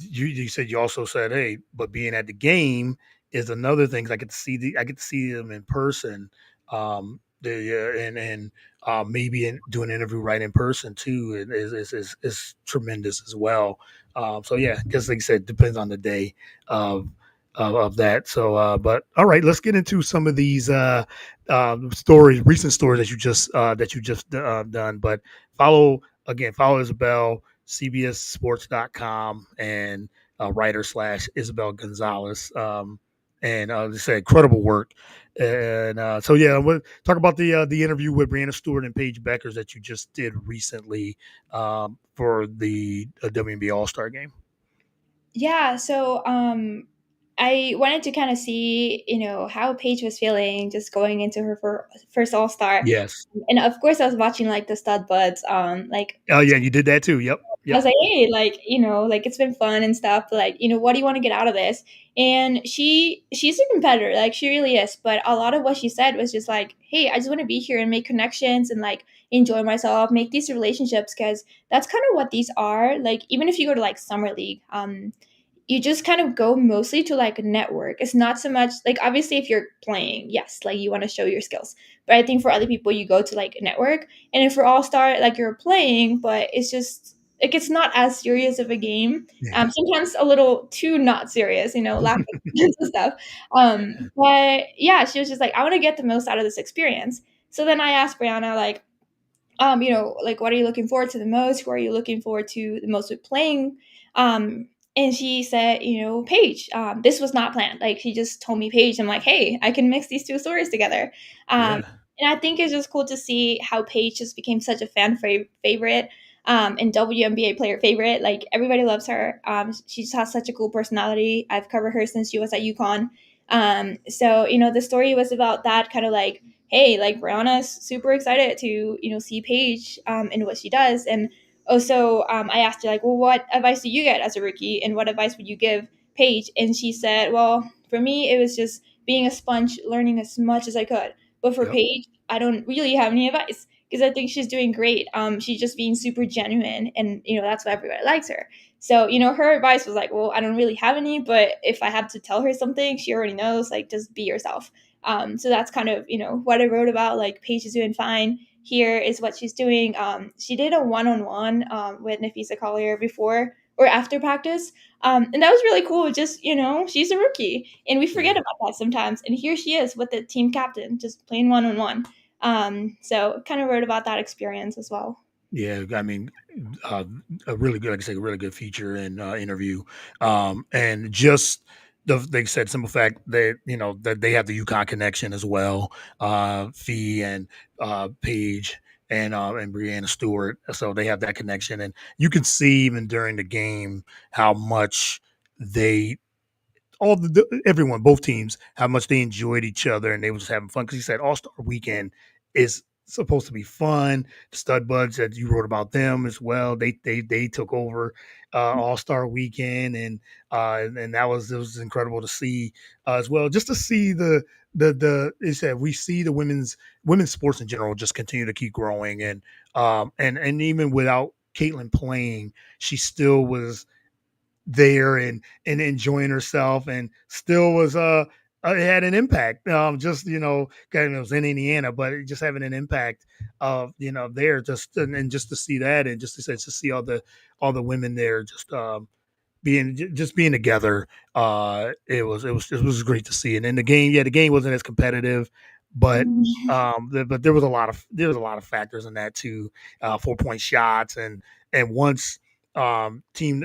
you said you also said, hey, but being at the game is another thing. 'Cause I get to see them in person. And maybe doing an interview right in person too is tremendous as well. So yeah, because like I said, depends on the day of of that. So, but all right, let's get into some of these stories, recent stories that you just done. But follow Isabel, CBSSports.com, and writer slash Isabel Gonzalez. And they say incredible work. And so yeah, we'll talk about the interview with Brianna Stewart and Paige Beckers that you just did recently for the WNBA All Star Game. yeah, so I wanted to kind of see, how Paige was feeling just going into her first All Star, Yes. and of course I was watching like the stud buds, like Oh yeah, you did that too. Yep. I Yep. was like, hey, like, like it's been fun and stuff, but like, what do you want to get out of this? And she's a competitor, like she really is. But a lot of what she said was just like, hey, I just want to be here and make connections and like enjoy myself, make these relationships, because that's kind of what these are. Like, even if you go to like summer league, you just kind of go mostly to like network. It's not so much like, obviously if you're playing, yes, like you want to show your skills. But I think for other people you go to like network. And if for all star, like you're playing, but it's just like it's not as serious of a game. Yeah. Sometimes a little too not serious, laughing and stuff. But yeah, she was just like, I want to get the most out of this experience. So then I asked Brianna, like, like what are you looking forward to the most? Who are you looking forward to the most with playing? And she said, Paige. This was not planned. Like she just told me Paige. I'm like, hey, I can mix these two stories together. Um, Yeah. and I think it's just cool to see how Paige just became such a fan favorite, and WNBA player favorite. Like everybody loves her. She just has such a cool personality. I've covered her since she was at UConn. So the story was about that kind of like, hey, like Brianna's super excited to, see Paige and what she does. And also, I asked her, like, well, what advice do you get as a rookie? And what advice would you give Paige? And she said, well, for me, it was just being a sponge, learning as much as I could. But for Yep. Paige, I don't really have any advice because I think she's doing great. She's just being super genuine. And, that's why everybody likes her. So, her advice was like, well, I don't really have any, but if I have to tell her something, she already knows, like, just be yourself. So that's kind of, what I wrote about. Like, Paige is doing fine. Here is what she's doing. She did a one-on-one with Nafisa Collier before or after practice. And that was really cool. Just, she's a rookie and we forget Yeah. about that sometimes. And here she is with the team captain, just playing one-on-one. So kind of wrote about that experience as well. Yeah, I mean, uh, a really good, like I say, a really good feature and interview, and just they said simple fact that that they have the UConn connection as well, Fee and Paige and Brianna Stewart, so they have that connection, and you can see even during the game how much they everyone, both teams, how much they enjoyed each other and they were just having fun. Because he said All Star Weekend is supposed to be fun. The Stud Buds that you wrote about them as well. They took over All Star Weekend, and that was it was incredible to see as well. Just to see it said we see the women's sports in general just continue to keep growing, and even without Caitlin playing, she still was there and enjoying herself, and still was it had an impact. Just kind of, it was in Indiana, but it just having an impact of there, just and just to see that, and just to see all the women there, just being together. It was great to see. And then the game wasn't as competitive, but but there was a lot of factors in that too. 4 point shots, and once team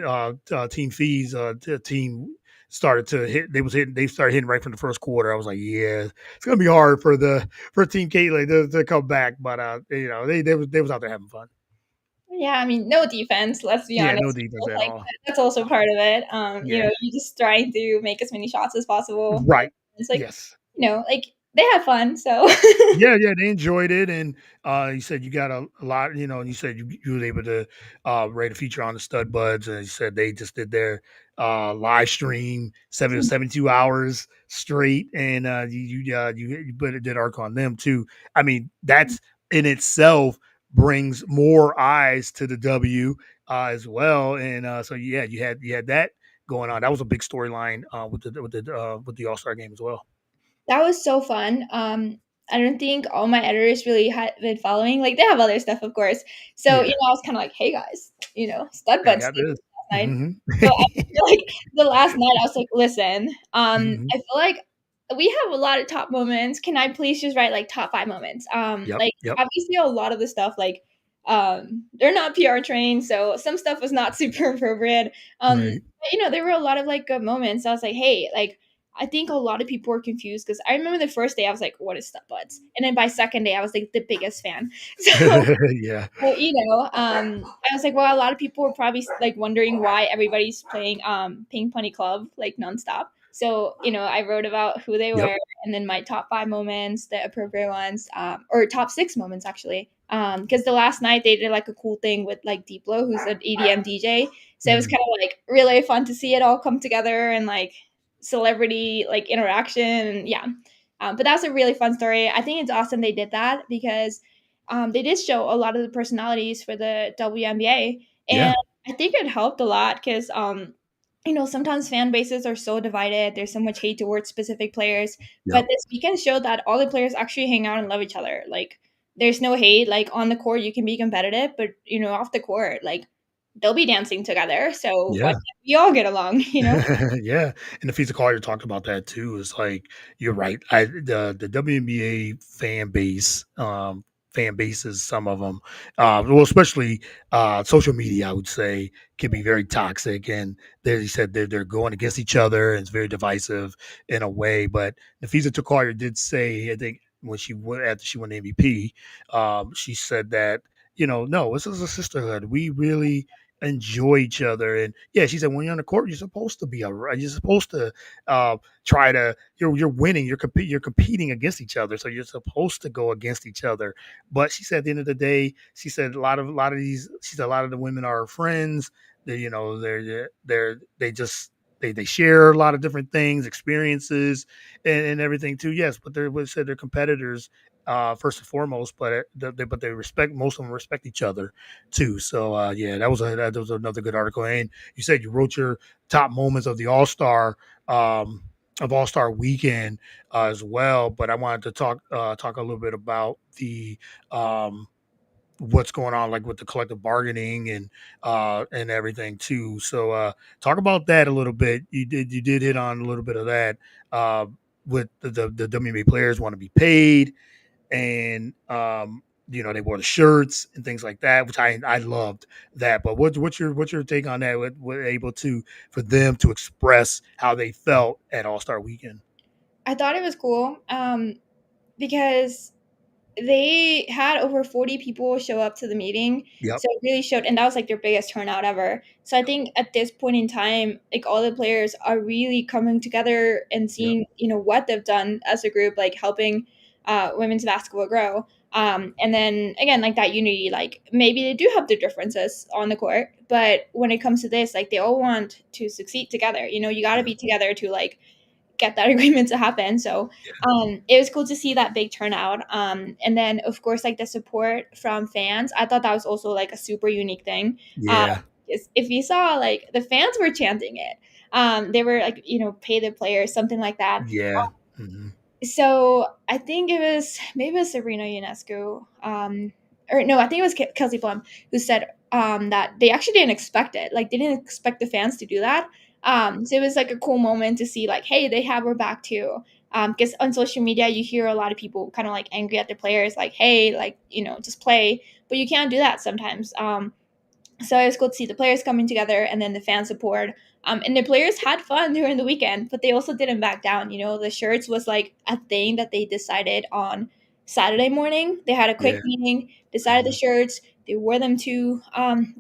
fees the team started to hit, they started hitting right from the first quarter. I was like, yeah, it's gonna be hard for Team Caitlin to come back, but they was out there having fun. Yeah, I mean, no defense, let's be Yeah, honest. no defense at Like, all. that's also part of it. Yeah, You just trying to make as many shots as possible. right. It's like, Yes. like they have fun, so Yeah, they enjoyed it, and you said you got a lot, and you said you were able to rate a feature on the Stud Buds, and you said they just did their live stream 72 hours straight, and you put a did arc on them too. I mean, that's in itself brings more eyes to the W as well, and so yeah, you had that going on. That was a big storyline with the All Star game as well. that was so fun. I don't think all my editors really had been following. Like they have other stuff, of course. So Yeah, I was kind of like, "Hey guys, stud I butt got Steve this. last night." Hmm. So I feel like the last night I was like, "Listen, Hmm. I feel like we have a lot of top moments. Can I please just write like top 5 moments?" Yep, Like yep, obviously a lot of the stuff like they're not PR trained, so some stuff was not super appropriate. right. But, there were a lot of like good moments. I was like, "Hey, like." I think a lot of people were confused because I remember the first day I was like, "What is Step Buds?" And then by second day I was like the biggest fan. So, Yeah, I was like, well, a lot of people were probably like wondering why everybody's playing Ping Pony Club like nonstop. So I wrote about who they yep, were and then my top 5 moments, the appropriate ones, or top 6 moments actually. Because the last night they did like a cool thing with like Diplo, who's an EDM DJ. So it was mm, kind of like really fun to see it all come together and like celebrity like interaction. And yeah, but that was a really fun story. I think it's awesome they did that because they did show a lot of the personalities for the WNBA, yeah, and I think it helped a lot because sometimes fan bases are so divided. There's so much hate towards specific players, but yep, this weekend showed that all the players actually hang out and love each other. Like there's no hate. Like on the court, you can be competitive, but off the court, like they'll be dancing together. So why yeah. can't we all get along? Yeah, and the Physical Collier talked about that too. It's like you're right. The WNBA fan bases, some of them, well, especially social media, I would say, can be very toxic, and they said they're going against each other, and it's very divisive in a way. But the Physical Collier did say, I think when she went after she won the MVP, she said that no, this is a sisterhood. We really enjoy each other. And yeah, she said when you're on the court, you're supposed to be alright. You're supposed to try to you're winning. You're competing against each other, so you're supposed to go against each other. But she said at the end of the day, she said a lot of these. She said a lot of the women are friends. They just they share a lot of different things, experiences, and everything too. Yes, but they said they're competitors first and foremost, but they respect, most of them respect each other too. So yeah, that was another good article. And you said you wrote your top moments of the um, All Star weekend as well. But I wanted to talk a little bit about the um, what's going on, like with the collective bargaining and everything too. So talk about that a little bit. You did hit on a little bit of that uh, with the WNBA players want to be paid, and they wore the shirts and things like that, which I loved that. But what's your take on that? What able to for them to express how they felt at All Star Weekend? I thought it was cool because they had over 40 people show up to the meeting. Yep. So it really showed, and that was like their biggest turnout ever. So I think at this point in time, like all the players are really coming together and Yep. seeing, what they've done as a group, like helping women's basketball grow. And then again, like that unity, like maybe they do have their differences on the court, but when it comes to this, like they all want to succeed together. You got to Yeah. be together to like get that agreement to happen. So it was cool to see that big turnout. And then of course like the support from fans, I thought that was also like a super unique thing. Um, Yeah. if you saw, like, the fans were chanting it. They were like, pay the players, something like that. Yeah. Hmm. So I think it was, maybe it was Sabrina Ionescu, or no, I think it was Kelsey Plum who said that they actually didn't expect it. Like, they didn't expect the fans to do that. So it was like a cool moment to see, like, hey, they have our back too. Because on social media, you hear a lot of people kind of like angry at the players, like, hey, like, just play, but you can't do that sometimes. So it was cool to see the players coming together and then the fan support. And the players had fun during the weekend, but they also didn't back down. The shirts was like a thing that they decided on Saturday morning. They had a quick Yeah. meeting, decided the Hmm. shirts. They wore them to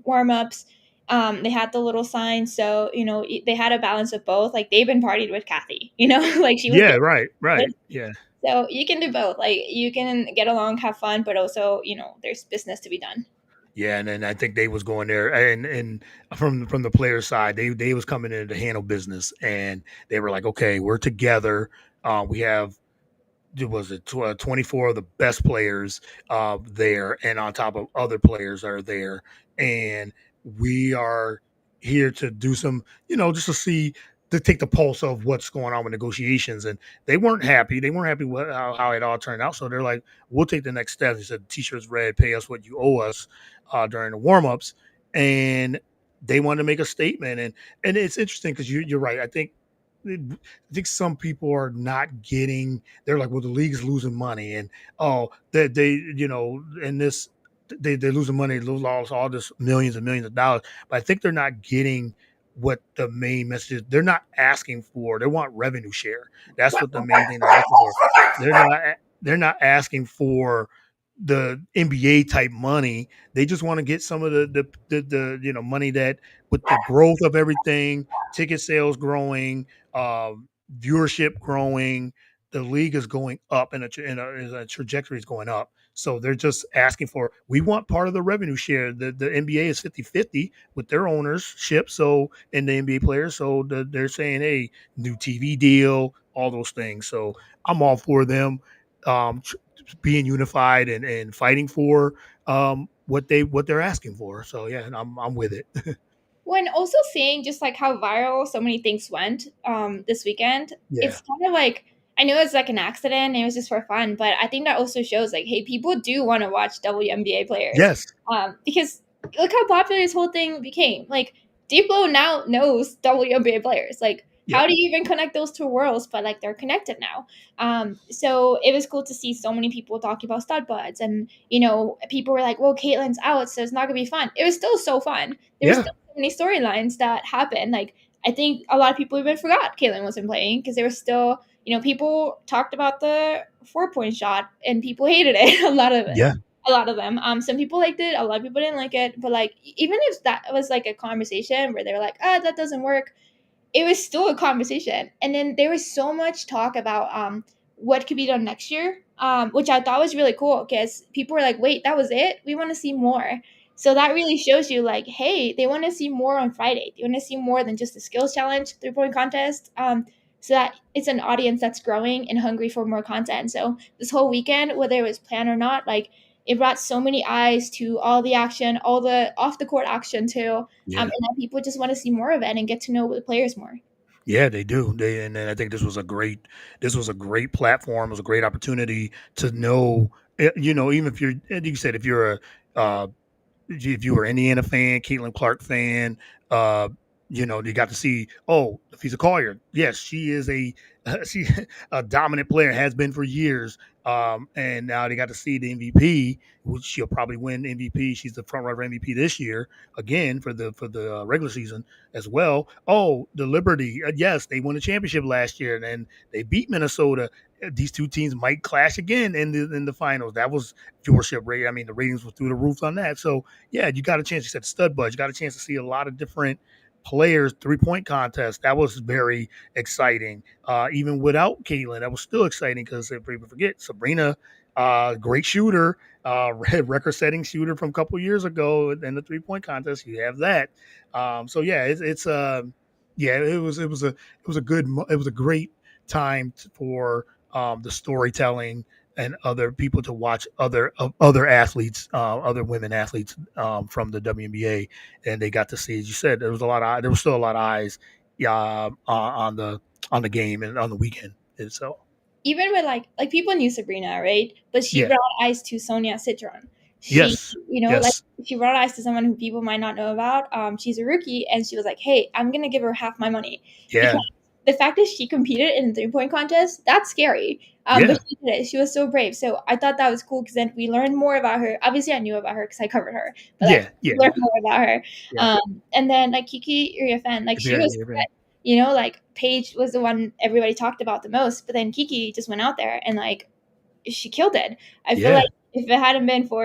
warm ups. They had the little signs, so they had a balance of both. Like, they've been partied with Kathy, like she was Yeah. getting Right. Right. it. Yeah. So you can do both. Like, you can get along, have fun, but also there's business to be done. Yeah, and then I think they was going there, and from the player side, they was coming in to handle business, and they were like, okay, we're together. We have it was it 24 of the best players there, and on top of other players are there, and we are here to do some, just to see, to take the pulse of what's going on with negotiations. And they weren't happy with how it all turned out, so they're like, we'll take the next step. They said, t-shirts red, pay us what you owe us during the warm-ups. And they wanted to make a statement. And it's interesting because you're right. I think some people are not getting, they're like, well, the league's losing money, and oh, they in this, they're losing money, lost all this millions and millions of dollars. But I think they're not getting what the main message is. They're not asking for, they want revenue share. That's what the main thing they're asking for. They're not they're not asking for the NBA type money. They just want to get some of the money that, with the growth of everything, ticket sales growing, viewership growing, the league is going up, and a trajectory is going up. So they're just asking for, we want part of the revenue share. The NBA is 50-50 with their ownership. So, and the NBA players. So they're saying, hey, new TV deal, all those things. So I'm all for them being unified and fighting for what they're asking for. So yeah, and I'm with it. When also seeing just like how viral so many things went this weekend, Yeah. it's kind of like, I know it's like an accident and it was just for fun, but I think that also shows like, hey, people do want to watch WNBA players. Yes. Because look how popular this whole thing became. Like, Diplo now knows WNBA players. Like, Yep. how do you even connect those two worlds? But like, they're connected now. So it was cool to see so many people talking about stud buds, and people were like, well, Caitlin's out, so it's not gonna be fun. It was still so fun. There was Yeah. still so many storylines that happened. Like, I think a lot of people even forgot Caitlin wasn't playing because there was still, people talked about the 4-point shot and people hated it. A lot of it. Yeah. A lot of them. Some people liked it, a lot of people didn't like it. But like, even if that was like a conversation where they were like, ah, that doesn't work, it was still a conversation. And then there was so much talk about what could be done next year, which I thought was really cool because people were like, wait, that was it? We want to see more. So that really shows you, like, hey, they want to see more on Friday. They want to see more than just a skills challenge, 3-point contest. So that it's an audience that's growing and hungry for more content. So this whole weekend, whether it was planned or not, like, it brought so many eyes to all the action, all the off the court action too. And Yeah. then people just want to see more of it and get to know the players more. Yeah, they do. And then I think this was a great platform. It was a great opportunity to know, even if you're, you said, if you're if you were an Indiana fan, Caitlin Clark fan, uh, you got to see, oh, Lafisa Collier. Yes, she is she a dominant player, has been for years. And now they got to see the MVP, which she'll probably win MVP. She's the front runner for MVP this year again for the regular season as well. Oh, the Liberty, yes, they won the championship last year, and then they beat Minnesota. These two teams might clash again in the finals. That was viewership rate. I mean, the ratings were through the roof on that. So yeah, you got a chance. You said stud buds. You got a chance to see a lot of different players. 3-point contest. That was very exciting. Even without Caitlin, that was still exciting because if people forget, Sabrina, great shooter, record-setting shooter from a couple years ago in the 3-point contest. You have that. So yeah, it's yeah, it was a great time for the storytelling and other people to watch other athletes, other women athletes from the WNBA, and they got to see, as you said, there was still a lot of eyes, yeah, on the game and on the weekend. And so, even with like people knew Sabrina, right? But she yeah, brought eyes to Sonia Citron. She, yes, like yes, she brought eyes to someone who people might not know about. She's a rookie, and she was like, "Hey, I'm gonna give her half my money," because yeah, the fact that she competed in the 3 point contest, that's scary. But yeah, she did it. She was so brave. So I thought that was cool because then we learned more about her. Obviously, I knew about her because I covered her, but like yeah, yeah, learned more about her. yeah, And then like Kiki Iriafen, like she yeah, was, yeah, like Paige was the one everybody talked about the most, but then Kiki just went out there and like she killed it. I feel like yeah, if it hadn't been for,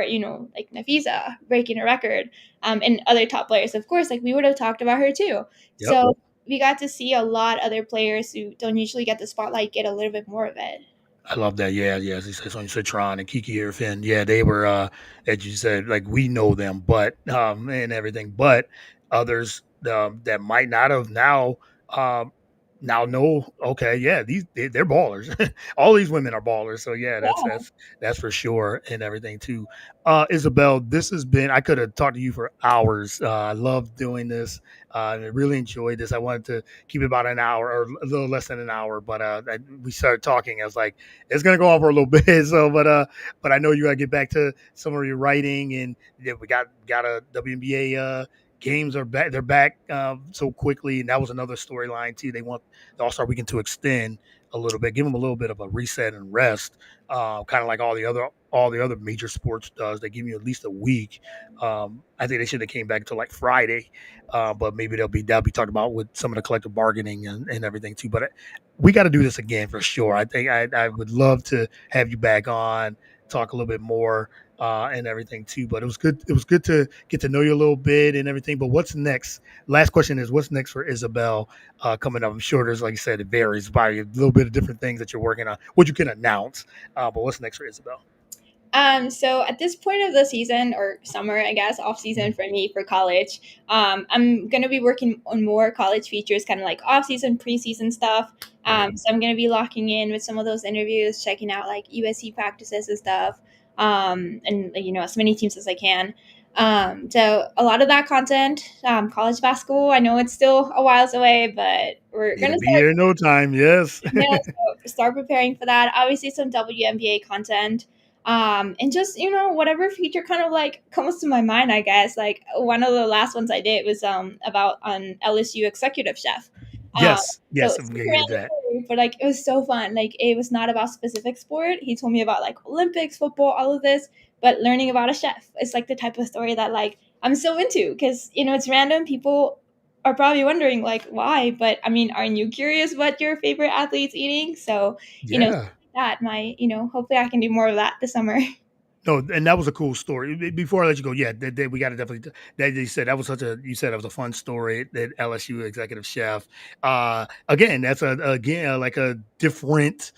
like Nafisa breaking a record, and other top players, of course, like we would have talked about her too. yep. So we got to see a lot other players who don't usually get the spotlight get a little bit more of it. I love that. Yeah, yeah. As you said, Sonya Citron and Kiki Irfin. Yeah, they were, as you said, like we know them, but and everything, but others that might not have um, now know. Okay, yeah, they're ballers. All these women are ballers. So yeah, Yeah. that's for sure, and everything too. Isabel, this has been. I could have talked to you for hours. I love doing this. I really enjoyed this. I wanted to keep it about an hour or a little less than an hour, but we started talking. I was like, it's gonna go on for a little bit. So, but I know you gotta get back to some of your writing, and yeah, we got a WNBA games are back. They're back so quickly, and that was another storyline too. They want the All Star Weekend to extend a little bit, give them a little bit of a reset and rest, kind of like all the other major sports does. They give you at least a week. I think they should have came back to like Friday, but maybe that'll be talked about with some of the collective bargaining and everything too. But we got to do this again for sure. I think I would love to have you back on, talk a little bit more and everything too. But it was good. It was good to get to know you a little bit and everything. But what's next? Last question is, what's next for Isabel coming up? I'm sure there's, like you said, it varies by a little bit of different things that you're working on, what you can announce. But what's next for Isabel? So at this point of the season or summer, I guess, off season for me for college, I'm gonna be working on more college features, kind of like off season, preseason stuff. Right. So I'm gonna be locking in with some of those interviews, checking out like USC practices and stuff, and as many teams as I can. So a lot of that content, college basketball. I know it's still a whiles away, but we're It'll gonna be here in no time. Yes. start preparing for that. Obviously, some WNBA content. And just whatever feature kind of like comes to my mind, I guess. Like one of the last ones I did was about an LSU executive chef. Um, Yes. so Yes. I'm super getting to random that. story, but like it was so fun. Like it was not about specific sport. He told me about like Olympics, football, all of this, but learning about a chef. It's like the type of story that like I'm so into because it's random. People are probably wondering like why, but I mean, aren't you curious what your favorite athlete's eating? So Yeah. that might hopefully I can do more of that this summer. No, and that was a cool story. Before I let you go, yeah, we got to definitely. That they said that was you said it was a fun story. That LSU executive chef. Again, that's like a different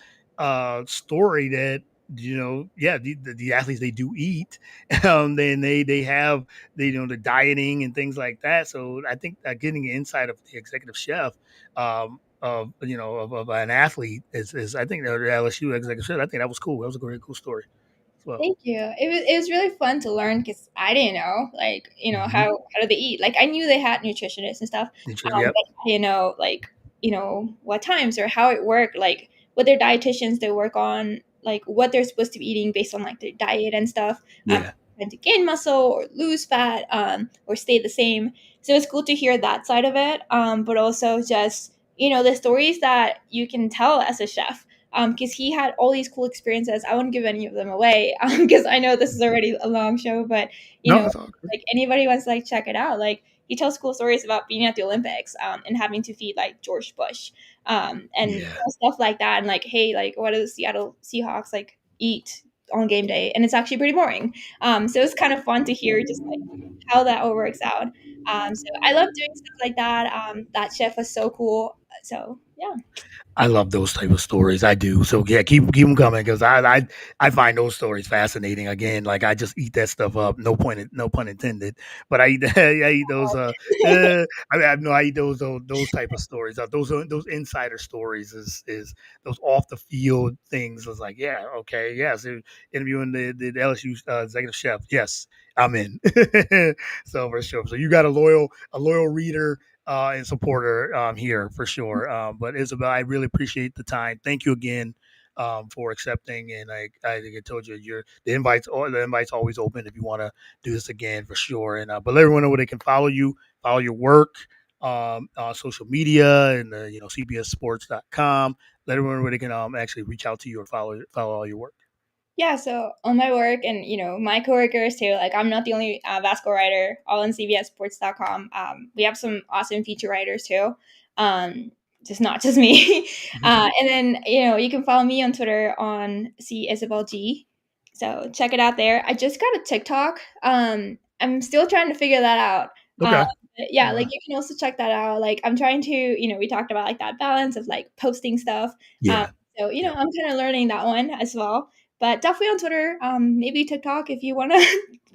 story that yeah, the athletes they do eat, then they have the dieting and things like that. So I think getting an insight of the executive chef. Of of an athlete is I think the LSU executive chef. I think that was cool. That was a very cool story as well. Thank you. It was really fun to learn because I didn't know like Mhm. how do they eat. Like I knew they had nutritionists and stuff, Yep. but I didn't know like what times or how it worked. Like with their dietitians, they work on like what they're supposed to be eating based on like their diet and stuff. Yeah. Trying to gain muscle or lose fat, or stay the same. So it's cool to hear that side of it. But also just the stories that you can tell as a chef because he had all these cool experiences. I won't give any of them away because I know this is already a long show, but No, it's all good. like anybody wants to like check it out. Like he tells cool stories about being at the Olympics and having to feed like George Bush and Yeah. stuff like that. And like, hey, like what do the Seattle Seahawks like eat on game day? And it's actually pretty boring. So it's kind of fun to hear just like how that all works out. So I love doing stuff like that. That chef was so cool. So yeah. I love those type of stories. I do. So yeah, keep them coming because I find those stories fascinating. Again, like I just eat that stuff up. No pun intended. But I eat I eat those. I mean, I know I eat those type of stories. Those insider stories is those off the field things. It's like yeah, okay, yes. Interviewing the LSU executive chef. Yes, I'm in. So for sure. So you got a loyal reader and supporter here for sure. But Isabel, I really appreciate the time. Thank you again for accepting. And I think I told you, the invite's always open if you want to do this again for sure. And but let everyone know where they can follow you, follow your work on social media and cbssports.com. Let everyone know where they can actually reach out to you or follow all your work. Yeah, so on my work and my coworkers too, like I'm not the only basketball writer, all on cbssports.com. We have some awesome feature writers too. Um, just not just me. And then you can follow me on Twitter on C Isabel G. So check it out there. I just got a TikTok. I'm still trying to figure that out. Okay. But yeah, Uh, like you can also check that out. Like I'm trying to, we talked about like that balance of like posting stuff. Um, yeah. so Yeah. I'm kind of learning that one as well, but definitely on Twitter, maybe TikTok if you want to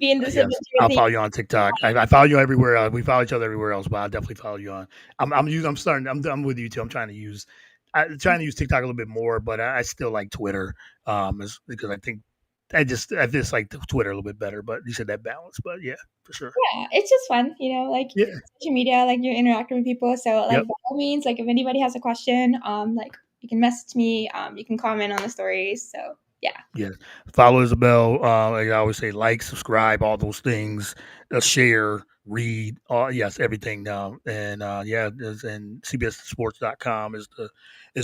be in this Yes, adventure with I'll me. follow you on TikTok. I follow you everywhere. We follow each other everywhere else, but I'll definitely follow you on. I'm starting. I'm with you too. I'm trying to use TikTok a little bit more, but I still like Twitter. Because I just like Twitter a little bit better. But you said that balance, but yeah, for sure. Yeah, it's just fun, like Yeah. social media, like you're interacting with people. So like Yep. by all means, like if anybody has a question, like you can message me, you can comment on the stories. So yeah, Yes. Follow Isabel. Like I always say, like, subscribe, all those things. Share, read. Yes, everything. And yeah, and cbssports.com is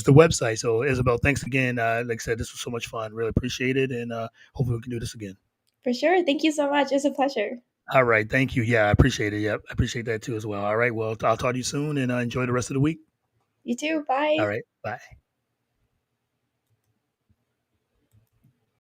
the website. So Isabel, thanks again. Like I said, this was so much fun. Really appreciate it, and hopefully we can do this again. for sure. Thank you so much. It's a pleasure. All right, thank you. Yeah, I appreciate it. Yep, I appreciate that too as well. All right, well, I'll talk to you soon, and enjoy the rest of the week. You too. All Bye. right, bye.